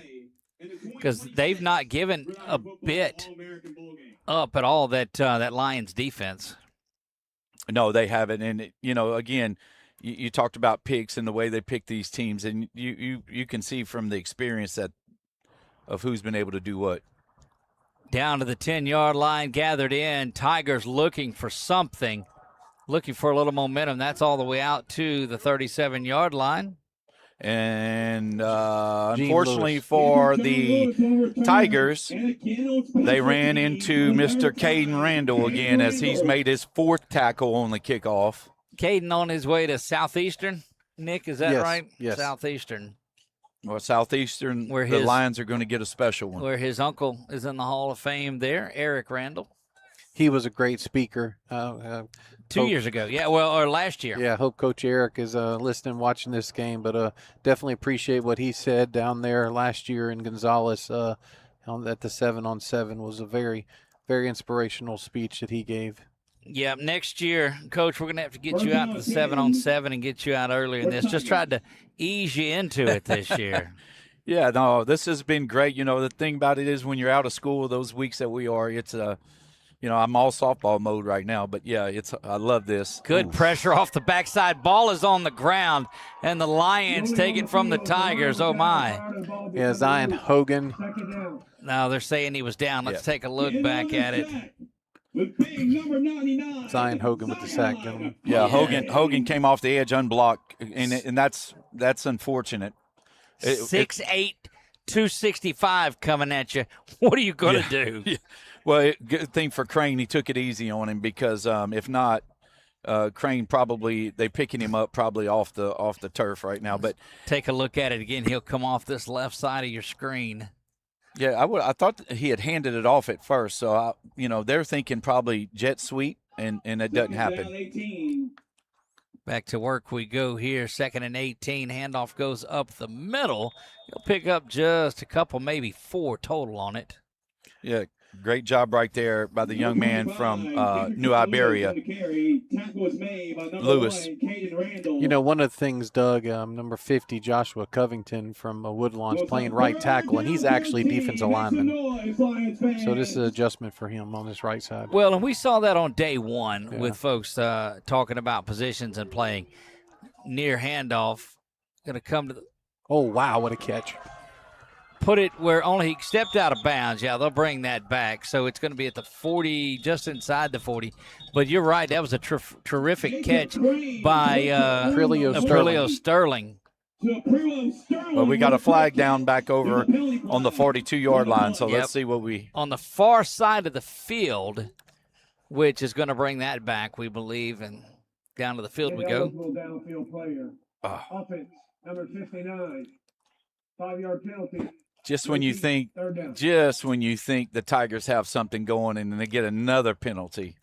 Speaker 2: because they've not given a bit up at all that Lions defense.
Speaker 1: No, they haven't, and again. You talked about picks and the way they pick these teams, and you can see from the experience of who's been able to do what.
Speaker 2: Down to the 10-yard line, gathered in. Tigers looking for something, looking for a little momentum. That's all the way out to the 37-yard line.
Speaker 1: And unfortunately for the Tigers, they ran into Mr. Caden Randall again as he's made his 4th tackle on the kickoff.
Speaker 2: Caden on his way to Southeastern. Nick, is that right?
Speaker 3: Yes.
Speaker 2: Southeastern.
Speaker 1: Well, Southeastern,
Speaker 2: Where
Speaker 1: the
Speaker 2: his-
Speaker 1: Lions are going to get a special one.
Speaker 2: Where his uncle is in the Hall of Fame there, Eric Randall.
Speaker 3: He was a great speaker.
Speaker 2: 2 years ago. Yeah, or last year.
Speaker 3: Yeah, hope Coach Eric is listening, watching this game, but definitely appreciate what he said down there last year in Gonzales at the 7-on-7 was a very, very inspirational speech that he gave.
Speaker 2: Yeah, next year, Coach, we're going to have to get you out to the 7-on-7 and get you out earlier in this. Just tried to ease you into it this year.
Speaker 1: Yeah, no, this has been great. The thing about it is when you're out of school those weeks that we are, it's I'm all softball mode right now, but yeah, I love this.
Speaker 2: Good pressure off the backside. Ball is on the ground, and the Lions take it from the Tigers. Oh, my.
Speaker 3: Yeah, Zion Hogan.
Speaker 2: Now they're saying he was down. Let's take a look back at it.
Speaker 3: Zion Hogan with the sack, gentlemen.
Speaker 1: Yeah, Hogan came off the edge unblocked, and that's unfortunate.
Speaker 2: 6'8", 265 coming at you. What are you going to do?
Speaker 1: Yeah. Well, good thing for Crane, he took it easy on him because if not, Crane they picking him up probably off the turf right now. But
Speaker 2: take a look at it again. He'll come off this left side of your screen.
Speaker 1: Yeah, I thought he had handed it off at first, so they're thinking probably jet sweep, and it doesn't happen.
Speaker 2: Back to work we go here. 2nd and 18. Handoff goes up the middle. He'll pick up just a couple, maybe 4 total on it.
Speaker 1: Yeah, great job right there by the young man from New Iberia, Lewis.
Speaker 3: You know, one of the things, Doug, number 50, Joshua Covington from Woodlawn's playing right tackle, and he's actually defensive lineman. So this is an adjustment for him on this right side.
Speaker 2: Well, and we saw that on day one with folks talking about positions and playing. Near handoff, going to come to the.
Speaker 3: Oh, wow, what a catch.
Speaker 2: Put it where only he stepped out of bounds. Yeah, they'll bring that back. So it's going to be at the 40, just inside the 40. But you're right, that was a terrific catch by Aprilio Sterling.
Speaker 1: Well, we got a flag down back over on the 42-yard line, so let's see what we.
Speaker 2: On the far side of the field, which is going to bring that back, we believe, and down to the field we go.
Speaker 4: Downfield player. Offense, number 59. 5-yard penalty.
Speaker 1: Just when you think the Tigers have something going, and then they get another penalty.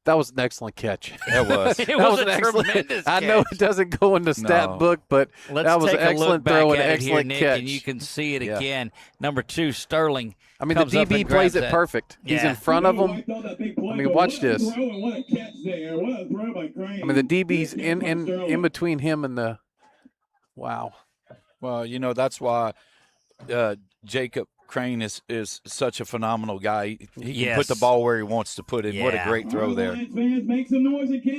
Speaker 3: That was an excellent catch.
Speaker 1: It was.
Speaker 2: It was an tremendous
Speaker 3: I know it doesn't go in the stat book, but that was an excellent throw and an excellent catch.
Speaker 2: And you can see it again. Number 2, Sterling.
Speaker 3: I mean, the DB plays it perfect. He's in front of him. I mean, watch this. I mean, the DB's in between him and the – wow.
Speaker 1: Well, you know, that's why Jacob Crane is such a phenomenal guy. He can put the ball where he wants to put it. What a great throw there.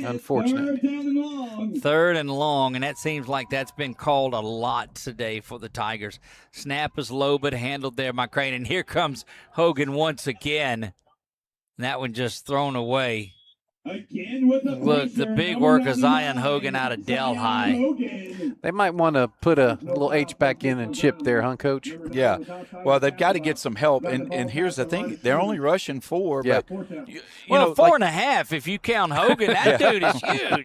Speaker 3: Unfortunate.
Speaker 2: 3rd and long, and that seems like that's been called a lot today for the Tigers. Snap is low but handled there by Crane, and here comes Hogan once again. And that one just thrown away. Look, the big work of Zion Hogan out of Delhi.
Speaker 3: They might want to put a little H back in and chip there, huh, Coach?
Speaker 1: Yeah. Well, they've got to get some help. And here's the thing. They're only rushing 4. But, you know,
Speaker 2: 4.5 if you count Hogan. That dude is huge.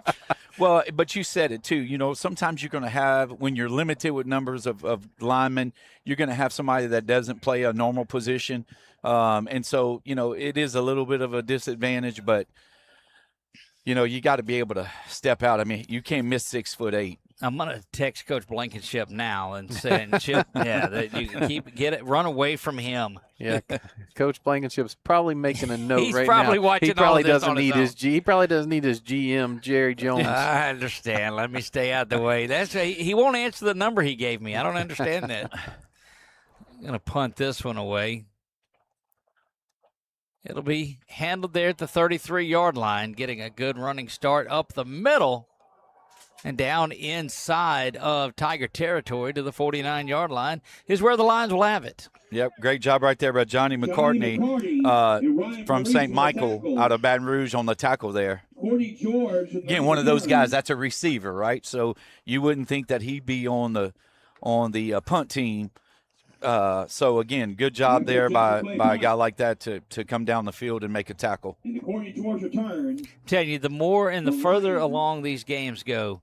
Speaker 1: Well, but you said it, too. You know, sometimes you're going to have, when you're limited with numbers of linemen, you're going to have somebody that doesn't play a normal position. And so, you know, it is a little bit of a disadvantage, but – you know, you got to be able to step out. I mean, you can't miss 6'8".
Speaker 2: I'm gonna text Coach Blankenship now and say, Chip, that you run away from him.
Speaker 3: Yeah, Coach Blankenship's probably making a note
Speaker 2: He's
Speaker 3: right
Speaker 2: probably
Speaker 3: now.
Speaker 2: Watching
Speaker 3: he probably
Speaker 2: all this
Speaker 3: doesn't need he probably doesn't need his GM Jerry Jones.
Speaker 2: I understand. Let me stay out the way. He won't answer the number he gave me. I don't understand that. I'm gonna punt this one away. It'll be handled there at the 33-yard line, getting a good running start up the middle and down inside of Tiger territory to the 49-yard line is where the Lions will have it.
Speaker 1: Yep, great job right there by Johnny McCartney from St. Michael out of Baton Rouge on the tackle there. Again, one of those guys, that's a receiver, right? So you wouldn't think that he'd be on the punt team. So, again, good job there by a guy like that to come down the field and make a tackle.
Speaker 2: I'm telling you, the more and the further along these games go,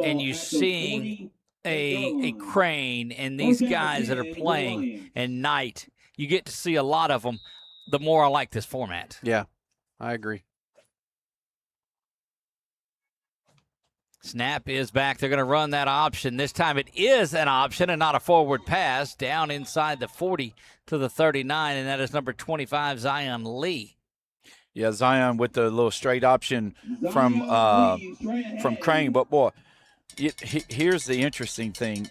Speaker 2: and you seeing a Crane and these guys that are playing and Knight, you get to see a lot of them, the more I like this format.
Speaker 3: Yeah, I agree.
Speaker 2: Snap is back. They're going to run that option. This time it is an option and not a forward pass. Down inside the 40 to the 39, and that is number 25, Zion Lee.
Speaker 1: Yeah, Zion with the little straight option from Crane. But, boy, here's the interesting thing.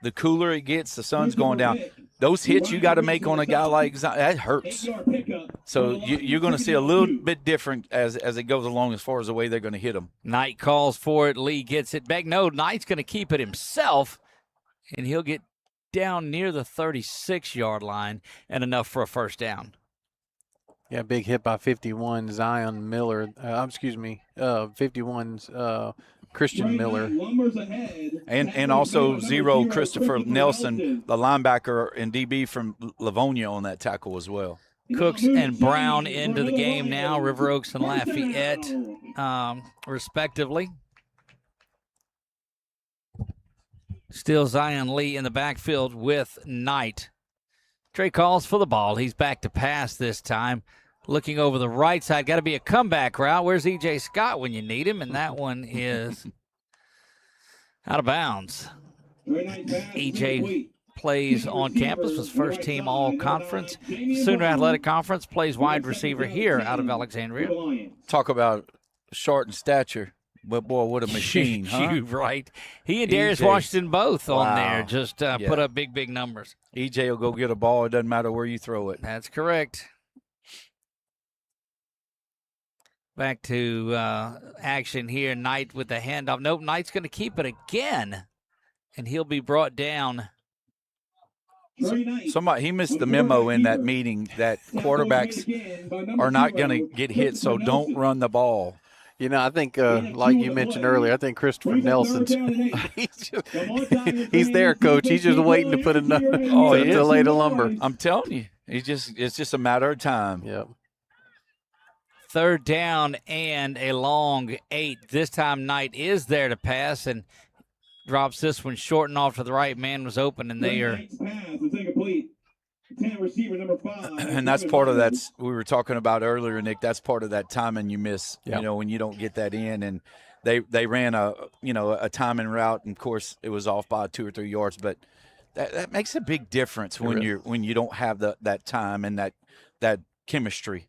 Speaker 1: The cooler it gets, the sun's going down. Those hits you got to make on a guy like Zion, that hurts. So you're going to see a little bit different as it goes along as far as the way they're going to hit him.
Speaker 2: Knight calls for it. Lee gets it back. No, Knight's going to keep it himself, and he'll get down near the 36-yard line and enough for a first down.
Speaker 3: Yeah, big hit by 51, Zion Miller. 51's Christian Miller.
Speaker 1: And also 0, Christopher Nelson, the linebacker and DB from Livonia on that tackle as well.
Speaker 2: Cooks and Brown into the game now, River Oaks and Lafayette, respectively. Still Zion Lee in the backfield with Knight. Trey calls for the ball. He's back to pass this time. looking over the right side. Got to be a comeback route. Where's E.J. Scott when you need him? And that one is out of bounds. E.J. plays on campus, was first team all-conference. Sooner Athletic Conference, plays wide receiver here out of Alexandria.
Speaker 1: Talk about short in stature. But, boy, what a machine, huh?
Speaker 2: Right. He and Darius
Speaker 1: EJ.
Speaker 2: Washington both on
Speaker 1: Wow.
Speaker 2: there. Just put up big, big numbers.
Speaker 1: EJ will go get a ball. It doesn't matter where you throw it.
Speaker 2: That's correct. Back to action here. Knight with the handoff. Nope, Knight's going to keep it again, and he'll be brought down.
Speaker 1: Somebody he missed the memo in that meeting that quarterbacks are not going to get hit, so don't run the ball.
Speaker 3: You know, I think, like you mentioned earlier, I think Christopher Nelson's he's there, Coach. He's just waiting to put to lay the lumber.
Speaker 1: I'm telling you, it's just a matter of time.
Speaker 3: Yep.
Speaker 2: Third down and a long 8. This time Knight is there to pass and drops this one short and off to the right. Man was open, and they are.
Speaker 1: And that's part of that we were talking about earlier, Nick. That's part of that timing you miss.
Speaker 3: Yep.
Speaker 1: You know, when you don't get that in, and they ran a timing route, and of course it was off by 2 or 3 yards, but that makes a big difference when you don't have that time and that chemistry.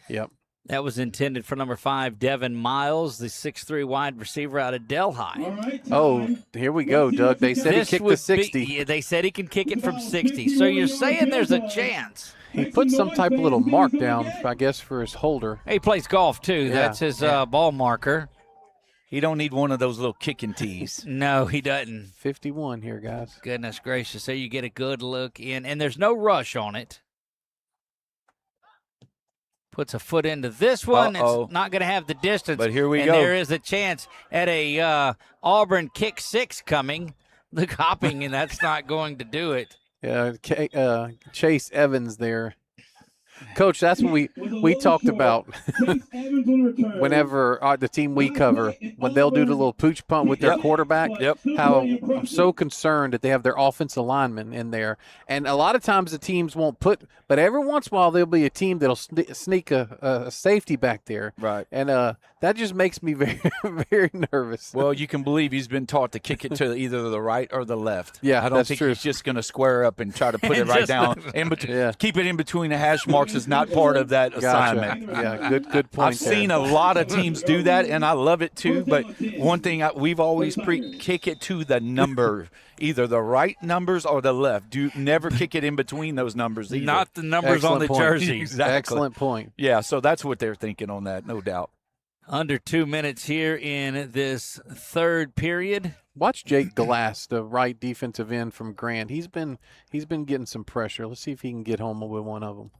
Speaker 3: Yep.
Speaker 2: That was intended for number 5, Devin Miles, the 6'3" wide receiver out of Delhi.
Speaker 3: Oh, here we go, Doug. They said he kicked the 60.
Speaker 2: They said he can kick it from 60. So you're saying there's a chance.
Speaker 3: He put some type of little mark down, I guess, for his holder.
Speaker 2: He plays golf, too.
Speaker 3: Yeah.
Speaker 2: That's his ball marker.
Speaker 1: He don't need one of those little kicking tees.
Speaker 2: No, he doesn't.
Speaker 3: 51 here, guys.
Speaker 2: Goodness gracious. So you get a good look in, and there's no rush on it. Puts a foot into this one. It's not going to have the distance.
Speaker 1: But here we
Speaker 2: and
Speaker 1: go.
Speaker 2: There is a chance at a Auburn kick 6 coming. Look, hopping, and that's not going to do it.
Speaker 3: Yeah, Chase Evans there. Coach, that's what we talked about whenever the team we cover, when they'll do the little pooch punt with their quarterback, how I'm so concerned that they have their offensive lineman in there. And a lot of times the teams won't put – but every once in a while there'll be a team that'll sneak a safety back there.
Speaker 1: Right.
Speaker 3: And that just makes me very, very nervous.
Speaker 1: Well, you can believe he's been taught to kick it to either the right or the left.
Speaker 3: Yeah,
Speaker 1: I don't
Speaker 3: that's
Speaker 1: think
Speaker 3: true.
Speaker 1: he's just going to square up and try to put it right down. Keep it in between the hash marks is not part of that assignment.
Speaker 3: Yeah, good point.
Speaker 1: I've seen a lot of teams do that, and I love it too. But one thing we've always kick it to the number, either the right numbers or the left. Do never kick it in between those numbers either.
Speaker 2: Not the numbers
Speaker 3: Excellent
Speaker 2: on the
Speaker 3: point.
Speaker 2: jersey.
Speaker 1: Exactly.
Speaker 3: Excellent point.
Speaker 1: Yeah, so that's what they're thinking on that, no doubt.
Speaker 2: Under 2 minutes here in this third period.
Speaker 3: Watch Jake Glass, the right defensive end from Grant. He's been getting some pressure. Let's see if he can get home with one of them.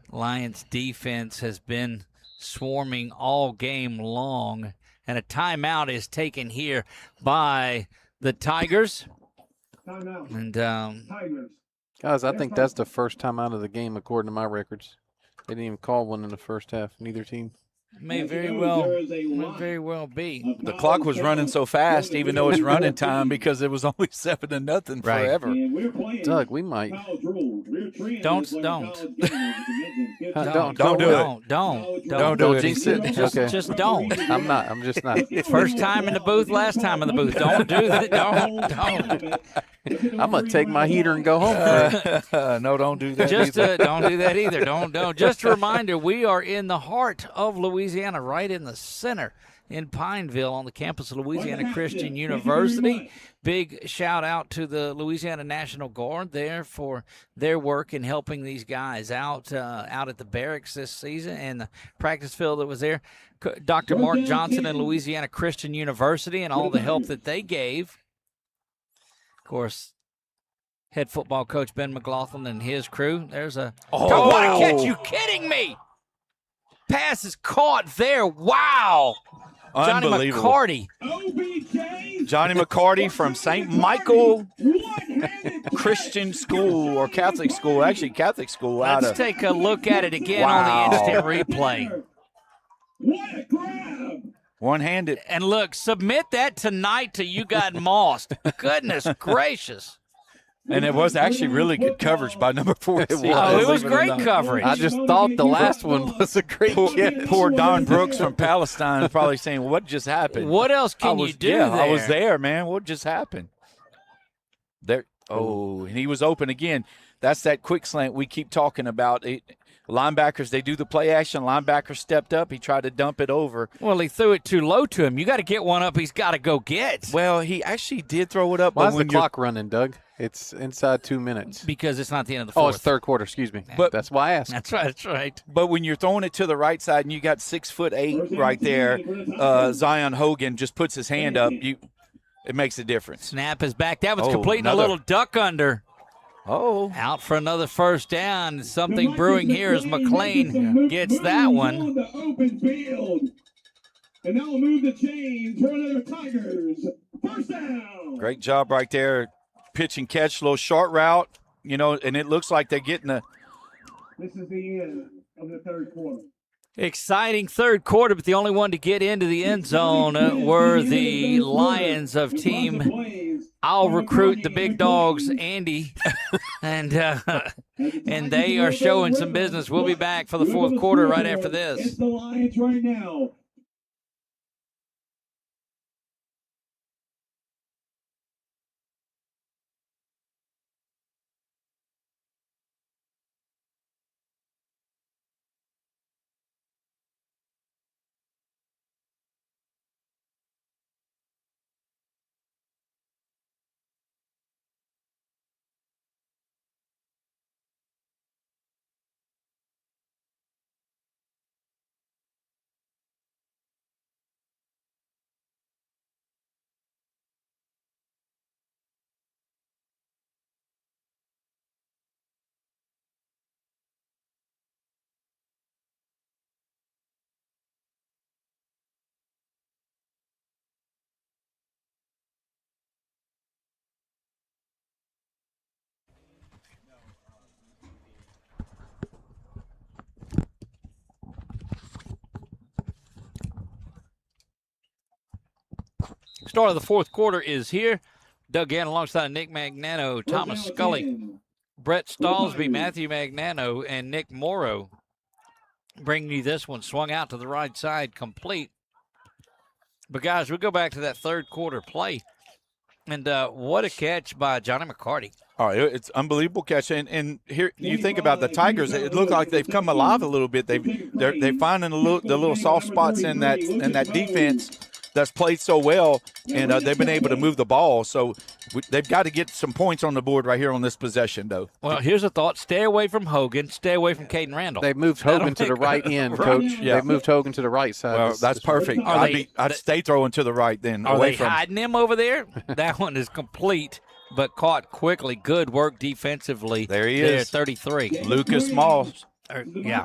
Speaker 2: Lions defense has been swarming all game long, and a timeout is taken here by the Tigers.
Speaker 4: Timeout.
Speaker 2: And
Speaker 4: Tigers.
Speaker 3: Guys, I think that's the first time out of the game according to my records. They didn't even call one in the first half, neither team.
Speaker 2: may very well be.
Speaker 1: The clock was running so fast, even though it's running time, because it was only 7-0 forever.
Speaker 3: Doug, we might.
Speaker 2: Don't
Speaker 1: Don't
Speaker 2: do
Speaker 1: it.
Speaker 3: jinx it. Okay.
Speaker 2: Just don't.
Speaker 3: I'm not. I'm just not.
Speaker 2: First time in the booth, last time in the booth. Don't do that. Don't.
Speaker 3: I'm gonna take my heater and go home.
Speaker 1: No, don't do that.
Speaker 2: Just
Speaker 1: either.
Speaker 2: don't do that either. Don't. Just a reminder, we are in the heart of Louisiana, right in the center in Pineville on the campus of Louisiana Christian University. Big shout out to the Louisiana National Guard there for their work in helping these guys out at the barracks this season and the practice field that was there. Dr. Mark Johnson and Louisiana Christian University and all the help that they gave. Of course, head football coach Ben McLaughlin and his crew. There's a what a catch! You kidding me? Pass is caught there. Wow. Johnny
Speaker 1: Unbelievable.
Speaker 2: McCarty.
Speaker 1: Johnny McCarty from St. Michael Christian School or Catholic School. Actually, Catholic School.
Speaker 2: Let's take a look at it again on the instant replay.
Speaker 4: What a grab!
Speaker 1: One-handed.
Speaker 2: And look, submit that tonight to You Got Mossed. Goodness gracious.
Speaker 1: And it was actually really good coverage by number 14.
Speaker 2: Oh, it was
Speaker 1: Believe or
Speaker 2: great
Speaker 1: not.
Speaker 2: coverage.
Speaker 3: I just thought the last one was a great catch.
Speaker 1: Poor Don Brooks from Palestine is probably saying, what just happened?
Speaker 2: What else
Speaker 1: I
Speaker 2: can
Speaker 1: was,
Speaker 2: you do
Speaker 1: yeah,
Speaker 2: there?
Speaker 1: I was there, man. What just happened? There. Oh, and he was open again. That's that quick slant we keep talking about. Linebackers, they do the play action. Linebacker stepped up. He tried to dump it over.
Speaker 2: Well, he threw it too low to him. You got to get one up. He's got to go get.
Speaker 1: Well, he actually did throw it up.
Speaker 3: Why
Speaker 1: but
Speaker 3: is the
Speaker 1: when you're-
Speaker 3: clock running, Doug? It's inside 2 minutes.
Speaker 2: Because it's not the end of the fourth.
Speaker 3: Oh, it's third quarter. Excuse me.
Speaker 1: But-
Speaker 3: That's why I asked.
Speaker 2: That's right. That's right.
Speaker 1: But when you're throwing it to the right side and you got 6'8" right there, Zion Hogan just puts his hand up. It makes a difference.
Speaker 2: Snap is back. That was
Speaker 1: Oh,
Speaker 2: complete and a
Speaker 1: another-
Speaker 2: little duck under.
Speaker 1: Oh,
Speaker 2: Out for another first down. Something brewing here as McLean gets that one.
Speaker 6: On the open field. And now we'll move the chains for another Tigers. First down.
Speaker 1: great job right there. Pitch and catch, little short route, and it looks like they're getting a.
Speaker 4: This is the end of the third quarter.
Speaker 2: Exciting third quarter, but the only one to get into the end zone were the Lions of team. I'll recruit the big dogs, Andy, and they are showing some business. We'll be back for the fourth quarter right after
Speaker 6: It's
Speaker 2: this.
Speaker 6: the Lions right now.
Speaker 2: Start of the fourth quarter is here. Doug Gann alongside Nick Magnano, Thomas Scully, Brett Stallsby, Matthew Magnano, and Nick Morrow bringing you this one. Swung out to the right side, complete. But, guys, we'll go back to that third quarter play. And what a catch by Johnny McCarty.
Speaker 1: All right, it's unbelievable catch, and here you think about the Tigers. It looked like they've come alive a little bit. They're finding the little soft spots in that defense that's played so well, and they've been able to move the ball. So they've got to get some points on the board right here on this possession, though.
Speaker 2: Well, here's a thought. Stay away from Hogan. Stay away from Caden Randall.
Speaker 3: They've moved Hogan to the right end, Coach.
Speaker 1: Yeah.
Speaker 3: They've moved Hogan to the right side.
Speaker 1: Well, that's perfect.
Speaker 2: Are
Speaker 1: I'd stay throwing to the right then.
Speaker 2: Are
Speaker 1: away
Speaker 2: they
Speaker 1: from.
Speaker 2: hiding him over there? That one is complete, but caught quickly. Good work defensively.
Speaker 1: There he
Speaker 2: there
Speaker 1: is.
Speaker 2: 33.
Speaker 1: Lucas Moss.
Speaker 2: Yeah.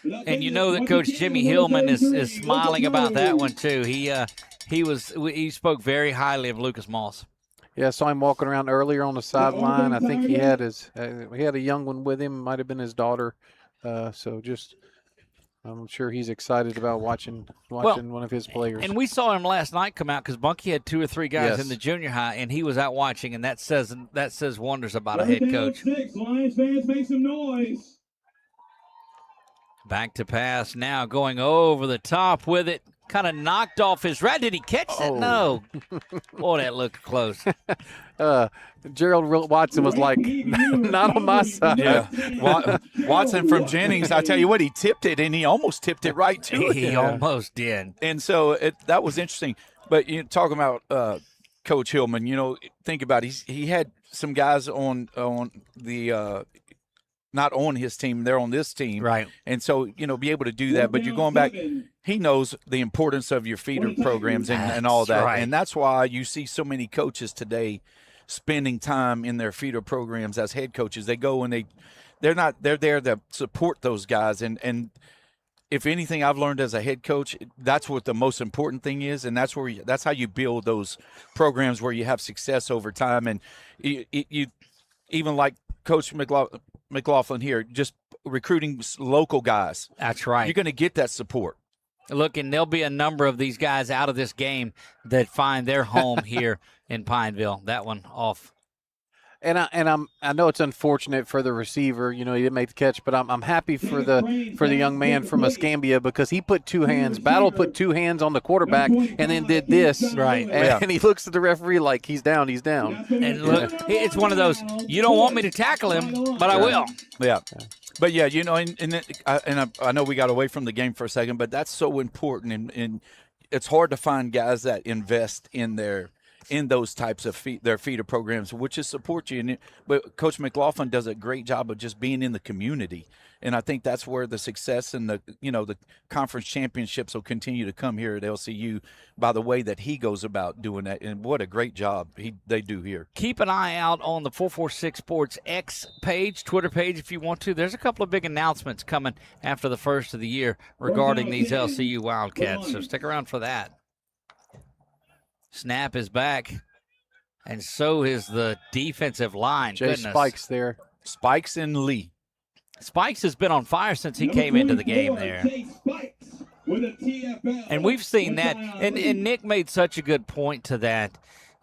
Speaker 2: And you know that Coach Jimmy Hillman is smiling about that one too. He spoke very highly of Lucas Moss.
Speaker 3: Yeah, I saw him walking around earlier on the sideline. I think he had a young one with him. Might have been his daughter. So just, I'm sure he's excited about watching one of his players.
Speaker 2: And we saw him last night come out because Bunky had 2 or 3 guys
Speaker 3: Yes.
Speaker 2: in the junior high, and he was out watching, and that says wonders about a head coach.
Speaker 6: Lions fans, make some noise.
Speaker 2: Back to pass now, going over the top with it. Kind of knocked off his right. Did he catch that?
Speaker 3: Oh.
Speaker 2: No. Boy, that looked close.
Speaker 3: Gerald Watson was like, not on my side.
Speaker 1: Yeah, Watson from Jennings. I tell you what, he tipped it, and he almost tipped it right to it.
Speaker 2: He almost did.
Speaker 1: And so that was interesting. But talking about Coach Hillman, think about it. He had some guys on the not on his team, they're on this team.
Speaker 2: Right.
Speaker 1: And so, be able to do that. But you're going back, he knows the importance of your feeder programs and all that.
Speaker 2: right.
Speaker 1: And that's why you see so many coaches today spending time in their feeder programs as head coaches. They go and they're there to support those guys. And if anything I've learned as a head coach, that's what the most important thing is. And that's how you build those programs where you have success over time. And you even like Coach McLaughlin here, just recruiting local guys.
Speaker 2: That's right.
Speaker 1: You're going to get that support.
Speaker 2: Look, and there'll be a number of these guys out of this game that find their home here in Pineville. That one off
Speaker 3: And I know it's unfortunate for the receiver, he didn't make the catch, but I'm happy for the young man from Escambia because he put two hands. Battle put two hands on the quarterback and then did this.
Speaker 2: Right.
Speaker 3: And he looks at the referee like he's down.
Speaker 2: And look, it's one of those, you don't want me to tackle him, but I will.
Speaker 1: Yeah. But, yeah, I know we got away from the game for a second, but that's so important. And it's hard to find guys that invest in those types of their feeder programs, which is support you. But Coach McLaughlin does a great job of just being in the community. And I think that's where the success and the conference championships will continue to come here at LCU by the way that he goes about doing that. And what a great job they do here.
Speaker 2: Keep an eye out on the 446 Sports X page, Twitter page, if you want to. There's a couple of big announcements coming after the first of the year regarding these LCU Wildcats. So stick around for that. Snap is back, and so is the defensive line.
Speaker 3: Jay Spikes there.
Speaker 1: Spikes and Lee.
Speaker 2: Spikes has been on fire since he came into the game there. And we've seen that. And Nick made such a good point to that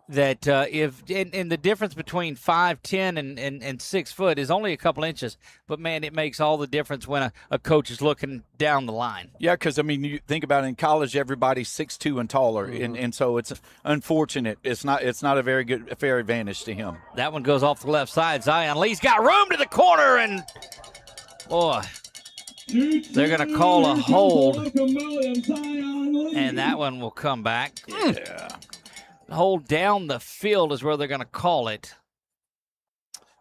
Speaker 2: if the difference between 5'10" and 6 foot is only a couple inches, but, man, it makes all the difference when a coach is looking down the line.
Speaker 1: Yeah, because, you think about it, in college, everybody's 6'2" and taller, and so it's unfortunate. It's not a very good, fair advantage to him.
Speaker 2: That one goes off the left side. Zion Lee's got room to the corner, and, boy, they're going to call a hold, and that one will come back.
Speaker 1: Yeah.
Speaker 2: Hold down the field is where they're going to call it.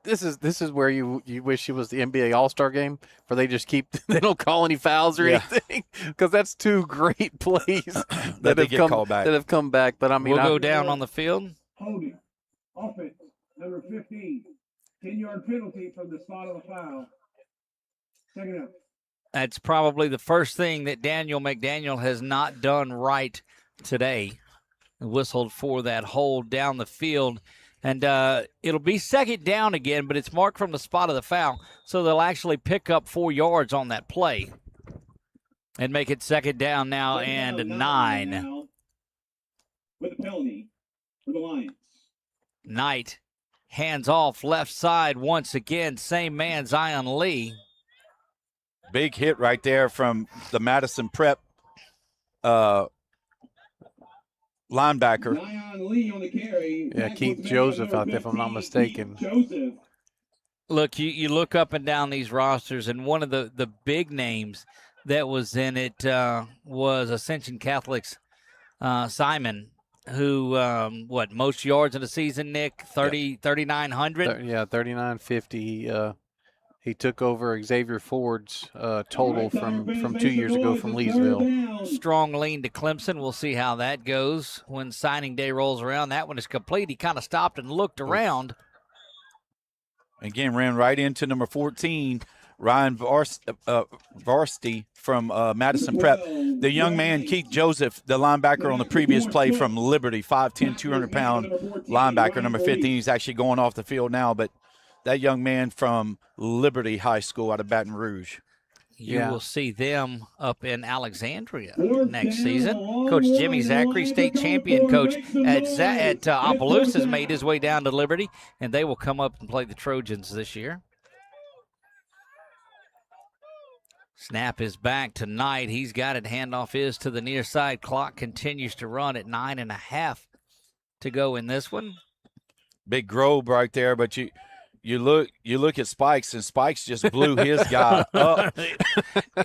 Speaker 3: This is where you wish it was the NBA All-Star game, where they just they don't call any fouls or anything, because that's two great plays that have come back. But
Speaker 2: we'll go down on the field.
Speaker 4: Holding. Offense. Number 15. 10-yard penalty from the spot of the foul. Second up.
Speaker 2: That's probably the first thing that Daniel McDaniel has not done right today. Whistled for that hold down the field. And it'll be second down again, but it's marked from the spot of the foul, so they'll actually pick up 4 yards on that play and make it second down now and 9.
Speaker 6: With a penalty for the Lions.
Speaker 2: Knight hands off left side once again. Same man, Zion Lee.
Speaker 1: Big hit right there from the Madison Prep linebacker.
Speaker 6: Lee on the carry.
Speaker 3: Yeah, Keith Joseph out there, if I'm not mistaken.
Speaker 2: Look, you look up and down these rosters, and one of the big names that was in it was Ascension Catholic's Simon, who, most yards in a season, Nick? 3,900?
Speaker 3: Yeah, 3,950. He took over Xavier Ford's total from 2 years ago from Leesville.
Speaker 2: Strong lean to Clemson. We'll see how that goes when signing day rolls around. That one is complete. He kind of stopped and looked around.
Speaker 1: Again, ran right into number 14, Ryan Varsity from Madison Prep. The young man, Keith Joseph, the linebacker on the previous play from Liberty, 5'10", 200-pound linebacker, number 15. He's actually going off the field now, but that young man from Liberty High School out of Baton Rouge.
Speaker 2: You will see them up in Alexandria next season. Coach Jimmy Zachary, state champion coach at Opelousas, has made his way down to Liberty, and they will come up and play the Trojans this year. Snap is back tonight. He's got it. Handoff is to the near side. Clock continues to run at 9.5 to go in this one.
Speaker 1: Big Grove right there, but you look at Spikes, and Spikes just blew his guy up.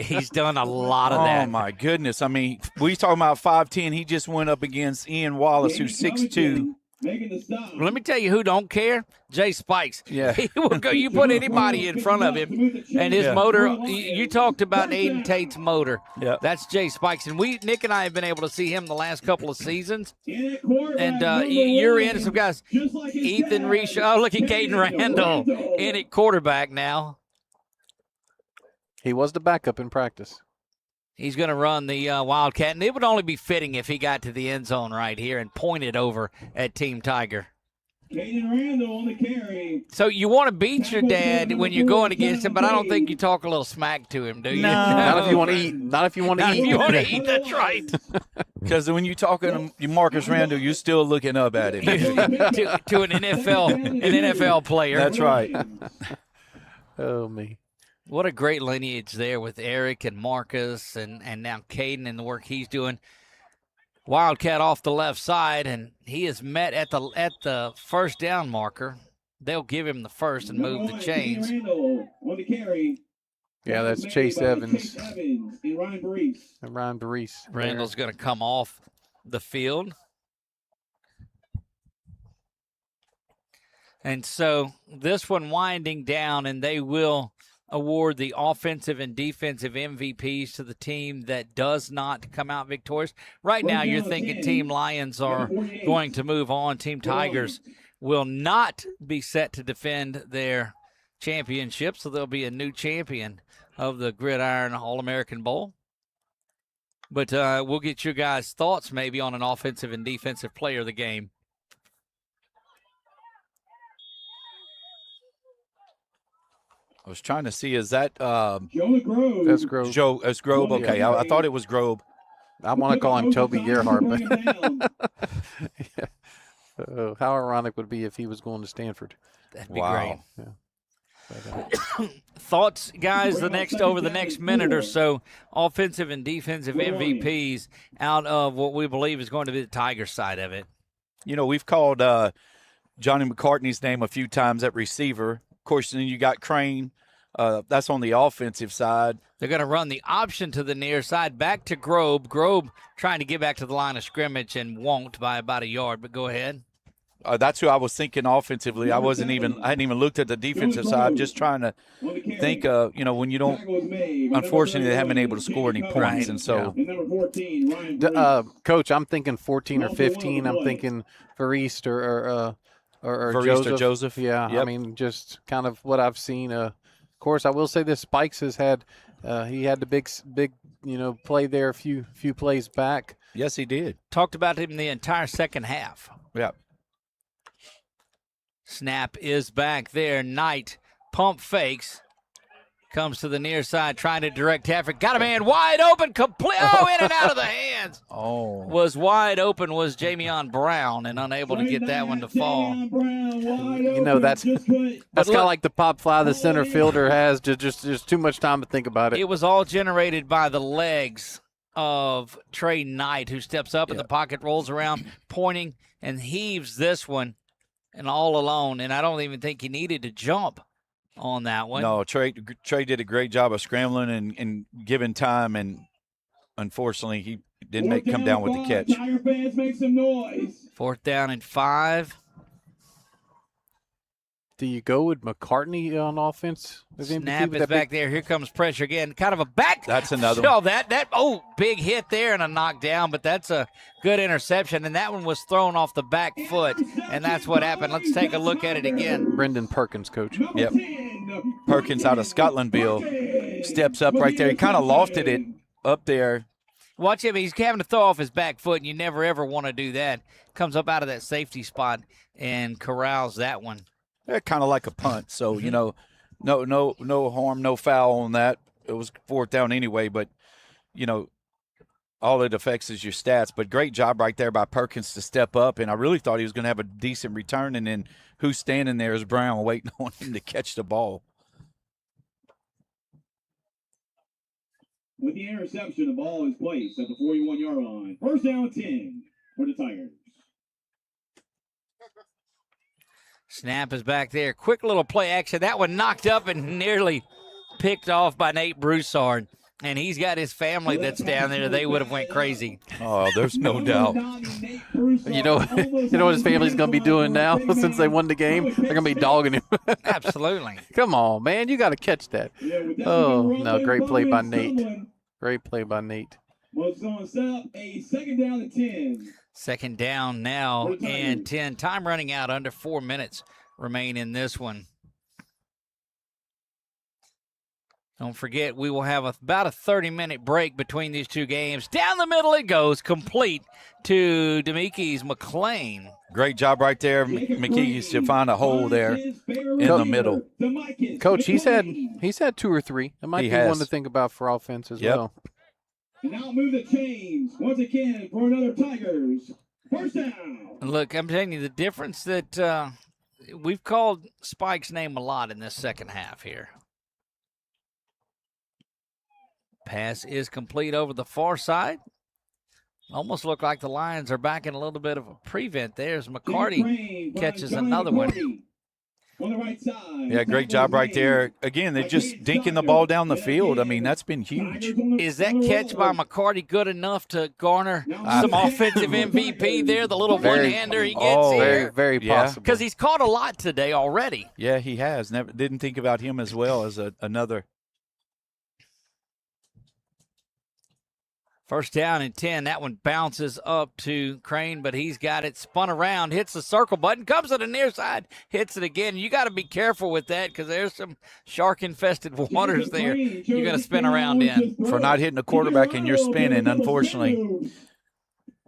Speaker 2: He's done a lot of that.
Speaker 1: Oh, my goodness. We talking about 5'10". He just went up against Ian Wallace, who's 6'2".
Speaker 2: Let me tell you who don't care. Jay Spikes.
Speaker 1: Yeah.
Speaker 2: He will go. You put anybody in front of him, and his motor. You talked about Aiden Tate's motor.
Speaker 1: Yeah.
Speaker 2: That's Jay Spikes, and Nick and I have been able to see him the last couple of seasons. And you're in some guys. Ethan Reese. Oh, look at Caden Randall in at quarterback now.
Speaker 3: He was the backup in practice.
Speaker 2: He's going to run the Wildcat, and it would only be fitting if he got to the end zone right here and pointed over at Team Tiger.
Speaker 6: Caden Randall on the carry.
Speaker 2: So you want to beat your dad when you're going against him, but I don't think you talk a little smack to him, do you?
Speaker 1: No.
Speaker 3: Not if you want to eat. Not if you want to
Speaker 2: Not
Speaker 3: eat.
Speaker 2: if you want to eat, that's right.
Speaker 1: Because when you're talking to Marcus Randall, you're still looking up at him.
Speaker 2: to an NFL player.
Speaker 1: That's right.
Speaker 3: Oh, me.
Speaker 2: What a great lineage there with Eric and Marcus and now Caden and the work he's doing. Wildcat off the left side, and he is met at the first down marker. They'll give him the first and move the chains.
Speaker 6: Randall on the carry.
Speaker 3: Yeah, that's Chase Evans.
Speaker 6: Chase Evans and Ryan Brees.
Speaker 3: And Ryan Baris.
Speaker 2: Randall's going to come off the field. And so this one winding down, and they will award the offensive and defensive MVPs to the team that does not come out victorious. Right now, you're thinking Team Lions are going to move on. Team Tigers will not be set to defend their championship, so there'll be a new champion of the Gridiron All-American Bowl. But we'll get your guys' thoughts maybe on an offensive and defensive player of the game.
Speaker 1: I was trying to see, is that
Speaker 6: Joe Grove.
Speaker 3: That's Grove.
Speaker 1: Joe? It's Grobe. Okay, I thought it was Grobe.
Speaker 3: I want to call him Toby Gerhardt, but how ironic would it be if he was going to Stanford?
Speaker 2: That'd be
Speaker 1: Wow.
Speaker 2: great.
Speaker 3: But,
Speaker 2: Thoughts, guys, over the next minute or so, offensive and defensive MVPs out of what we believe is going to be the Tiger side of it.
Speaker 1: You know, we've called Johnny McCartney's name a few times at receiver. Of course, then you got Crane. That's on the offensive side.
Speaker 2: They're going to run the option to the near side, back to Grobe. Grobe trying to get back to the line of scrimmage and won't by about a yard, but go ahead.
Speaker 1: That's who I was thinking offensively. I hadn't even looked at the defensive side. I'm just trying to think, when you don't, unfortunately, they haven't been able to score any points.
Speaker 2: Right.
Speaker 1: And so,
Speaker 6: Number 14, Ryan Brees.
Speaker 3: Coach, I'm thinking 14 or 15. I'm thinking Verist or
Speaker 1: Verist or Joseph.
Speaker 3: Yeah,
Speaker 1: Yep.
Speaker 3: I mean, just kind of what I've seen. Of course, I will say this: Spikes has had he had the big play there a few plays back.
Speaker 1: Yes, he did.
Speaker 2: Talked about him the entire second half.
Speaker 1: Yeah.
Speaker 2: Snap is back there. Knight pump fakes. Comes to the near side, trying to direct traffic. Got a man wide open, complete. Oh, in and out of the hands.
Speaker 1: Oh.
Speaker 2: Was wide open was Jamion Brown and unable to get that one to fall.
Speaker 3: That's kind of like the pop fly the center fielder has. Just too much time to think about it.
Speaker 2: It was all generated by the legs of Trey Knight, who steps up in the pocket, rolls around, pointing, and heaves this one, and all alone. And I don't even think he needed to jump on that one.
Speaker 1: No, Trey did a great job of scrambling and giving time, and unfortunately he didn't come down with the catch.
Speaker 6: Tiger fans, make some noise.
Speaker 2: 4th down and 5.
Speaker 3: Do you go with McCartney on offense?
Speaker 2: Snap is back there. Here comes pressure again. Kind of a back.
Speaker 1: That's another
Speaker 2: one.
Speaker 1: one.
Speaker 2: Big hit there and a knockdown, but that's a good interception. And that one was thrown off the back foot, and that's what happened. Let's take a look at it again.
Speaker 3: Brendan Perkins, coach.
Speaker 1: Yep. Perkins out of Scotlandville steps up right there. He kind of lofted it up there.
Speaker 2: Watch him. He's having to throw off his back foot, and you never, ever want to do that. Comes up out of that safety spot and corrals that one.
Speaker 1: They're kind of like a punt. So, no harm, no foul on that. It was 4th down anyway, but, all it affects is your stats. But great job right there by Perkins to step up, and I really thought he was going to have a decent return, and then who's standing there is Brown waiting on him to catch the ball.
Speaker 6: With the interception, the ball is placed at the 41-yard line. 1st down 10 for the Tigers.
Speaker 2: Snap is back there. Quick little play action. That one knocked up and nearly picked off by Nate Broussard. And he's got his family that's down there. They would have went crazy.
Speaker 1: Oh, there's no doubt.
Speaker 3: You know what his family's going to be doing now since they won the game? They're going to be dogging him.
Speaker 2: Absolutely.
Speaker 3: Come on, man. You got to catch that. Oh, no. Great play by Nate. Great play by Nate.
Speaker 6: Well, it's going to set up a 2nd down and 10.
Speaker 2: 2nd down now and 10. Time running out. Under 4 minutes remain in this one. Don't forget, we will have about a 30-minute break between these two games. Down the middle it goes, complete to Demikis McLean.
Speaker 1: Great job right there. McKee to find a hole there in the middle.
Speaker 3: Coach, he's had 2 or 3. It might be one to think about for offense as well.
Speaker 6: And now move the chains once again for another Tigers. First down.
Speaker 2: Look, I'm telling you, the difference that we've called Spike's name a lot in this second half here. Pass is complete over the far side. Almost look like the Lions are back in a little bit of a prevent there as McCarty catches another one.
Speaker 6: On the right side.
Speaker 1: Yeah, great job right there. Again, they're just dinking the ball down the field. I mean, that's been huge.
Speaker 2: Is that catch by McCarty good enough to garner some offensive MVP there? The little one-hander he gets here?
Speaker 3: Very possible.
Speaker 2: Because he's caught a lot today already.
Speaker 1: Yeah, he has. Didn't think about him as well as another.
Speaker 2: First down and 10. That one bounces up to Crane, but he's got it spun around, hits the circle button, comes to the near side, hits it again. You got to be careful with that because there's some shark-infested waters there you're going to spin around in.
Speaker 1: For not hitting a quarterback and you're spinning, unfortunately.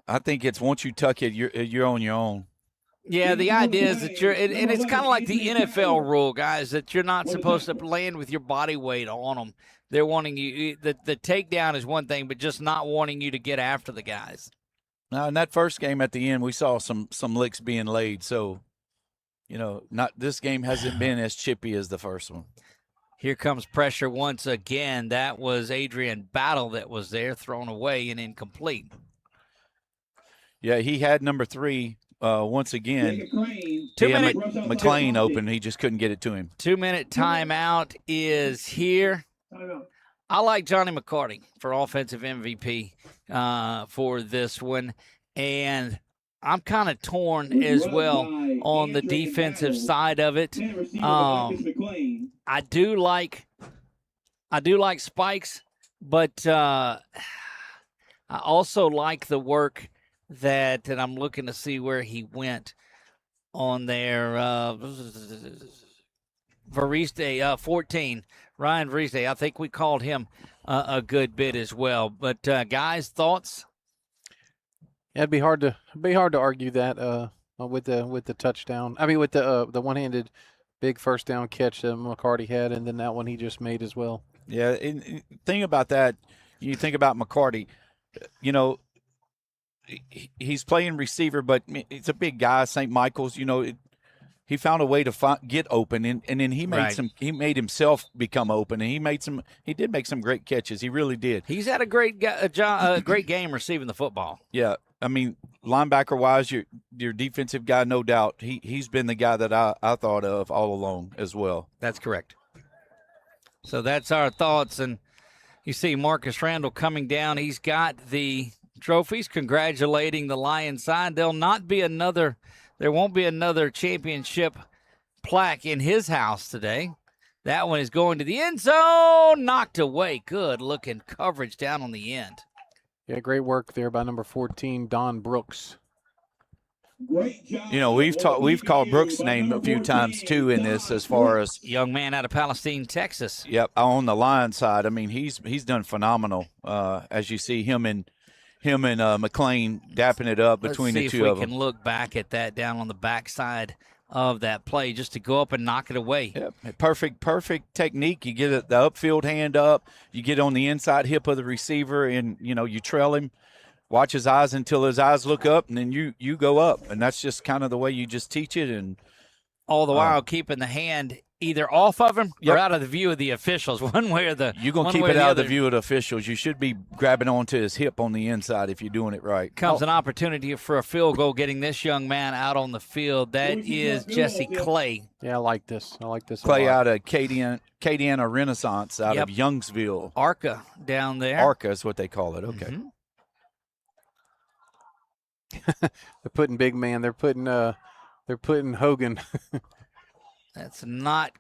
Speaker 1: I think it's once you tuck it, you're on your own.
Speaker 2: Yeah, the idea is that and it's kind of like the NFL rule, guys, that you're not supposed to land with your body weight on them. They're wanting you, the takedown is one thing, but just not wanting you to get after the guys.
Speaker 1: Now, in that first game at the end, we saw some licks being laid. So, this game hasn't been as chippy as the first one.
Speaker 2: Here comes pressure once again. That was Adrian Battle that was there, thrown away and incomplete.
Speaker 1: Yeah, he had number 3 once again.
Speaker 2: 2-minute
Speaker 1: McLean open. He just couldn't get it to him.
Speaker 2: 2-minute timeout is here. I like Johnny McCarty for offensive MVP for this one. And I'm kind of torn as well on the defensive side of it. I do like Spikes, but I also like the work that, and I'm looking to see where he went on there. Variste, 14. Ryan Variste, I think we called him a good bit as well. But guys, thoughts?
Speaker 3: Yeah, it'd be hard to argue that with the touchdown. I mean, with the one-handed big first down catch that McCarty had, and then that one he just made as well.
Speaker 1: Yeah, and thing about that, you think about McCarty, he's playing receiver, but it's a big guy, St. Michael's. He found a way to get open, and then he made he made himself become open, and he did make some great catches. He really did.
Speaker 2: He's had a great great game receiving the football.
Speaker 1: Yeah, I mean, linebacker wise, your defensive guy, no doubt. He's been the guy that I thought of all along as well.
Speaker 2: That's correct. So that's our thoughts, and you see Marcus Randall coming down. He's got the trophies, congratulating the Lions side. There won't be another championship plaque in his house today. That one is going to the end zone. Knocked away. Good looking coverage down on the end.
Speaker 3: Yeah, great work there by number 14, Don Brooks.
Speaker 6: Great job.
Speaker 1: We've called Brooks' name a few times too in this, as far as
Speaker 2: young man out of Palestine, Texas.
Speaker 1: Yep, on the Lions side. I mean, he's done phenomenal. As you see him and McLean dapping it up between the two of them.
Speaker 2: Let's see if we can look back at that down on the backside of that play just to go up and knock it away.
Speaker 1: Yep. Perfect technique. You get the upfield hand up. You get on the inside hip of the receiver, and, you trail him. Watch his eyes until his eyes look up, and then you go up. And that's just kind of the way you just teach it. And
Speaker 2: all the while keeping the hand either off of him or out of the view of the officials, one way or the other.
Speaker 1: You're going to keep it out of the view of the officials. You should be grabbing onto his hip on the inside if you're doing it right.
Speaker 2: Comes an opportunity for a field goal, getting this young man out on the field. That is Jesse Clay.
Speaker 3: Yeah, I like this.
Speaker 1: Clay out of Acadiana Renaissance out of Youngsville.
Speaker 2: Arca down there.
Speaker 1: Arca is what they call it. Okay.
Speaker 2: Mm-hmm.
Speaker 3: They're putting big man. They're putting Hogan.
Speaker 2: That's not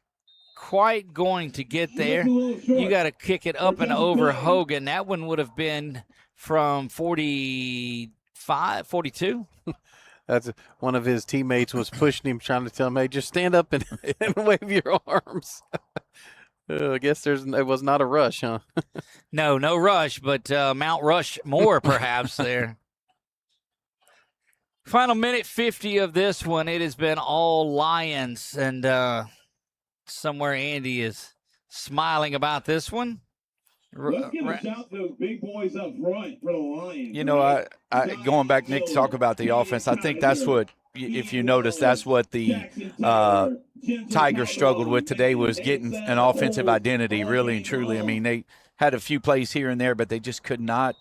Speaker 2: quite going to get there. You got to kick it up and over Hogan. That one would have been from 45, 42.
Speaker 3: That's one of his teammates was pushing him, trying to tell him, hey, just stand up and wave your arms. I guess it was not a rush, huh?
Speaker 2: No rush, but Mount Rushmore perhaps there. Final minute 50 of this one. It has been all Lions, and somewhere Andy is smiling about this one.
Speaker 6: Let's give a shout to those big boys up front for the Lions.
Speaker 1: You know,
Speaker 6: right?
Speaker 1: I going back, Nick, to talk about the offense. I think that's what, if you notice, that's what the Tigers struggled with today, was getting an offensive identity, really and truly. I mean, they had a few plays here and there, but they just could not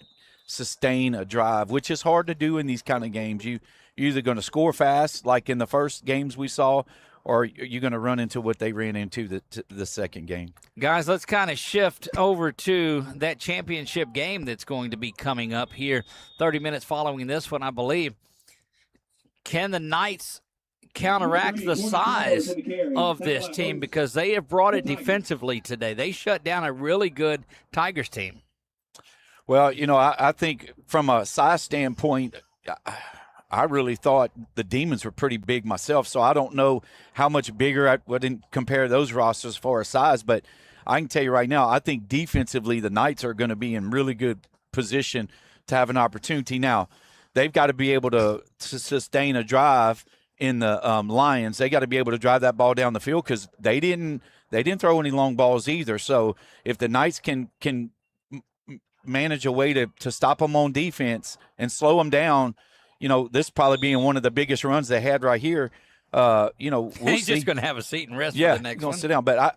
Speaker 1: sustain a drive, which is hard to do in these kind of games. You're either going to score fast, like in the first games we saw, or you're going to run into what they ran into the second game.
Speaker 2: Guys, let's kind of shift over to that championship game that's going to be coming up here 30 minutes following this one, I believe. Can the Knights counteract the size of this team, because they have brought it defensively today? They shut down a really good Tigers team.
Speaker 1: Well, you know, I think from a size standpoint, I really thought the Demons were pretty big myself, so I don't know how much bigger. I wouldn't compare those rosters as far as size, but I can tell you right now, I think defensively the Knights are going to be in really good position to have an opportunity. Now, they've got to be able to sustain a drive in the Lions. They got to be able to drive that ball down the field, because they didn't throw any long balls either. So if the Knights can manage a way to stop them on defense and slow them down, you know, this probably being one of the biggest runs they had right here. You know,
Speaker 2: he's just going to have a seat and rest for the next
Speaker 1: one.
Speaker 2: one.
Speaker 1: Sit down. But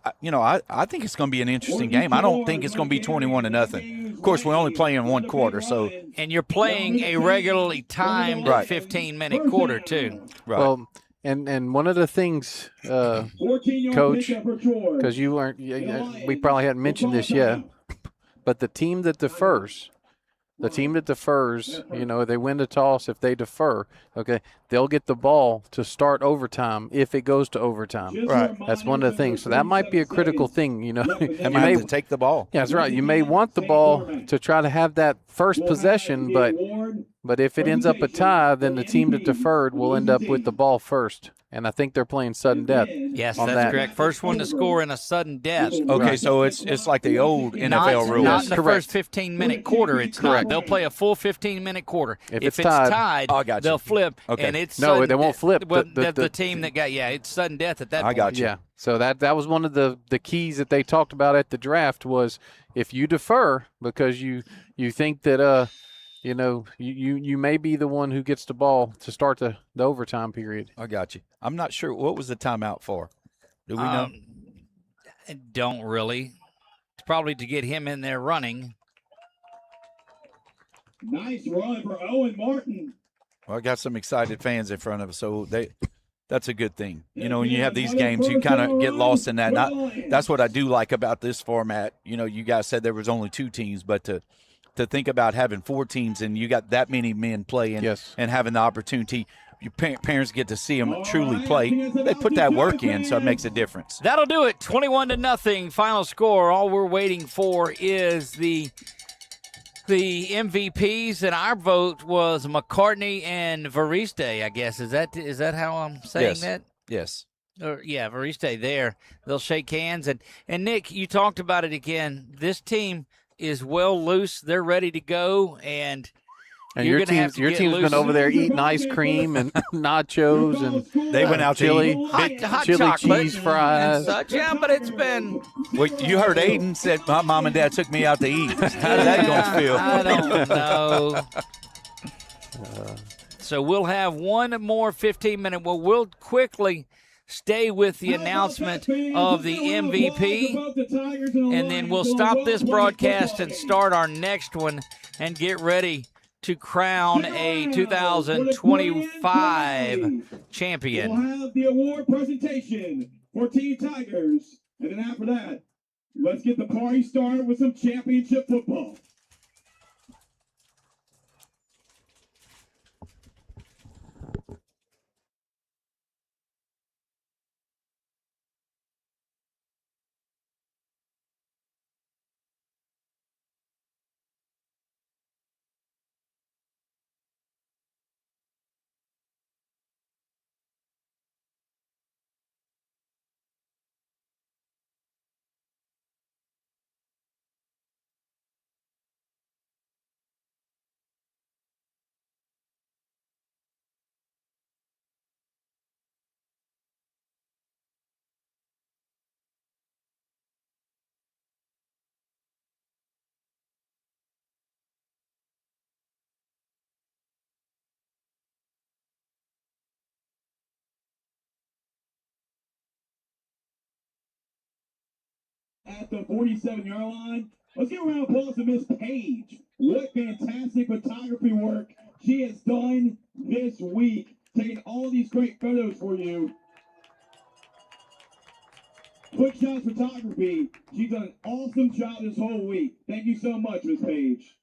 Speaker 1: I think it's going to be an interesting game. I don't think it's going to be 21-0. Of course, we're only playing one quarter, so.
Speaker 2: And you're playing a regularly timed 15-minute quarter too.
Speaker 1: Right.
Speaker 3: Well, and one of the things, Coach, because we probably hadn't mentioned this yet, but the team that defers, you know, they win the toss. If they defer, okay, they'll get the ball to start overtime if it goes to overtime.
Speaker 1: Right.
Speaker 3: That's one of the things. So that might be a critical thing, you know.
Speaker 1: You may have to take the ball.
Speaker 3: Yeah, that's right. You may want the ball to try to have that first possession, but if it ends up a tie, then the team that deferred will end up with the ball first. And I think they're playing sudden death.
Speaker 2: Yes, that's correct. First one to score in a sudden death.
Speaker 1: Okay, so it's like the old NFL rules.
Speaker 2: Not in the first 15-minute quarter. It's correct. They'll play a full 15-minute quarter.
Speaker 3: If it's tied,
Speaker 2: they'll flip.
Speaker 1: Okay.
Speaker 2: And it's
Speaker 3: no, they won't flip.
Speaker 2: The team that got it's sudden death at that point.
Speaker 1: I got you.
Speaker 3: Yeah. So that was one of the keys that they talked about at the draft, was if you defer because you think that you know, you may be the one who gets the ball to start the overtime period.
Speaker 1: I got you. I'm not sure. What was the timeout for? Do we know?
Speaker 2: I don't really. It's probably to get him in there running.
Speaker 6: Nice run for Owen Martin.
Speaker 1: Well, I got some excited fans in front of us, so that's a good thing. You know, when you have these games, you kind of get lost in that. That's what I do like about this format. You know, you guys said there was only 2 teams, but to think about having 4 teams and you got that many men playing and having the opportunity, your parents get to see them truly play. They put that work in, so it makes a difference.
Speaker 2: That'll do it. 21-0 final score. All we're waiting for is the MVPs, and our vote was McCartney and Variste, I guess. Is that how I'm saying that?
Speaker 1: Yes.
Speaker 2: Variste there. They'll shake hands. And Nick, you talked about it again. This team is well loose. They're ready to go, and your team's
Speaker 3: been over there eating ice cream and nachos, and
Speaker 1: they went out
Speaker 3: chili,
Speaker 2: hot
Speaker 3: chili
Speaker 2: chocolate
Speaker 3: cheese fries.
Speaker 2: and such. Yeah, but it's been.
Speaker 1: Well, you heard Aiden said my mom and dad took me out to eat. How's that going to feel?
Speaker 2: I don't know. So we'll have one more 15-minute. Well, we'll quickly stay with the announcement of the MVP, and then we'll stop this broadcast and start our next one and get ready to crown a 2025 champion.
Speaker 6: We'll have the award presentation for Team Tigers, and then after that, let's get the party started with some championship football. at the 47-yard line. Let's give a round of applause to Miss Page. What fantastic photography work she has done this week, taking all these great photos for you. Quick Shots Photography, she's done an awesome job this whole week. Thank you so much, Miss Page.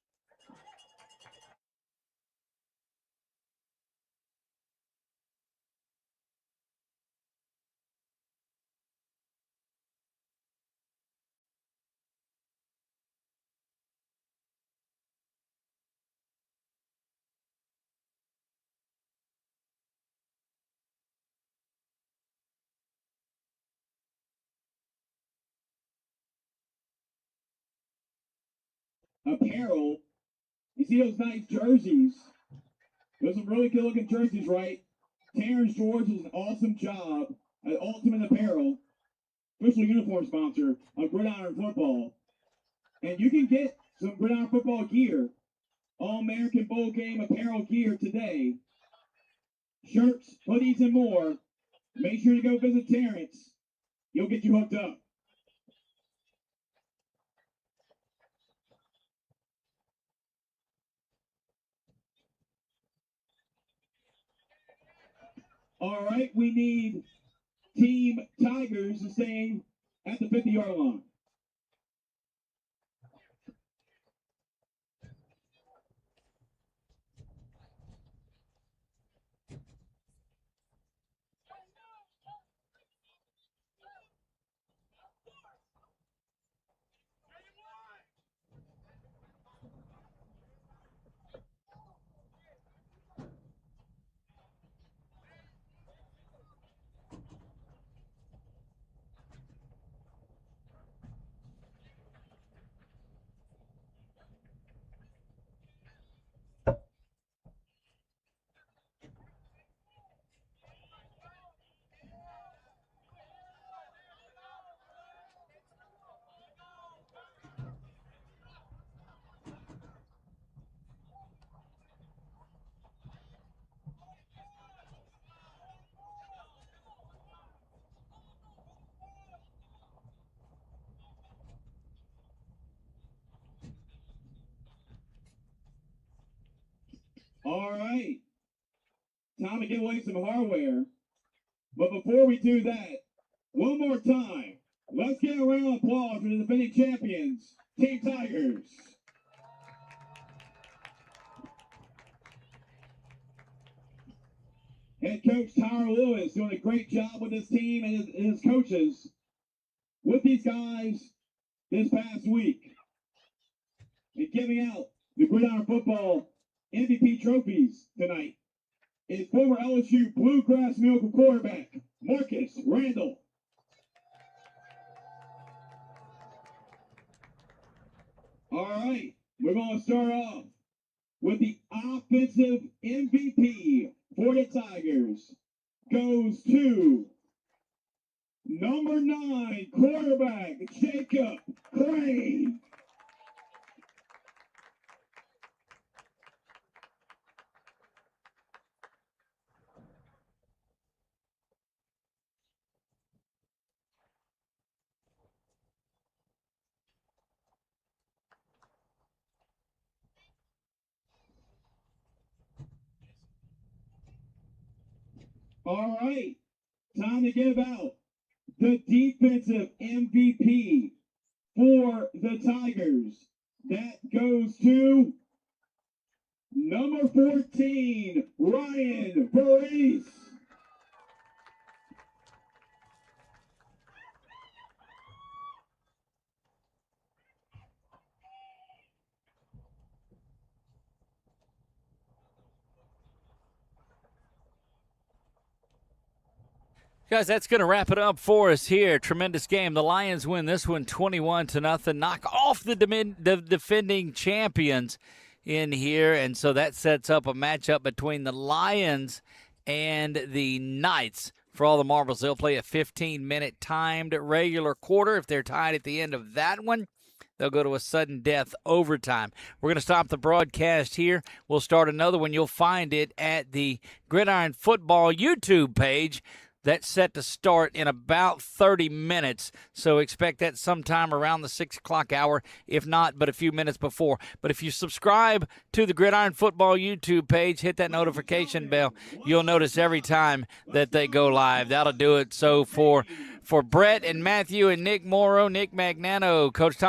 Speaker 6: Apparel, you see those nice jerseys? Those are some really good looking jerseys, right? Terrence George does an awesome job at Ultimate Apparel, official uniform sponsor of Gridiron Football. And you can get some Gridiron Football gear, All-American Bowl Game apparel gear today. Shirts, hoodies, and more. Make sure to go visit Terrence. He'll get you hooked up. All right, we need Team Tigers to stay at the 50-yard line. All right, time to give away some hardware. But before we do that, one more time, let's get a round of applause for the defending champions, Team Tigers. Head coach Tyler Lewis doing a great job with his team and his coaches with these guys this past week. And giving out the Gridiron Football MVP trophies tonight is former LSU Bluegrass Miracle quarterback, Marcus Randall. All right, we're going to start off with the offensive MVP for the Tigers. Goes to number 9 quarterback, Jacob Crane. All right, time to give out the defensive MVP for the Tigers. That goes to number 14, Ryan Burris.
Speaker 2: Guys, that's going to wrap it up for us here. Tremendous game. The Lions win this one 21-0. Knock off the defending champions in here. And so that sets up a matchup between the Lions and the Knights. For all the marbles, they'll play a 15-minute timed regular quarter. If they're tied at the end of that one, they'll go to a sudden death overtime. We're going to stop the broadcast here. We'll start another one. You'll find it at the Gridiron Football YouTube page. That's set to start in about 30 minutes. So expect that sometime around the 6 o'clock hour, if not, but a few minutes before. But if you subscribe to the Gridiron Football YouTube page, hit that notification bell, you'll notice every time that they go live. That'll do it. So for Brett and Matthew and Nick Morrow, Nick Magnano, Coach Tom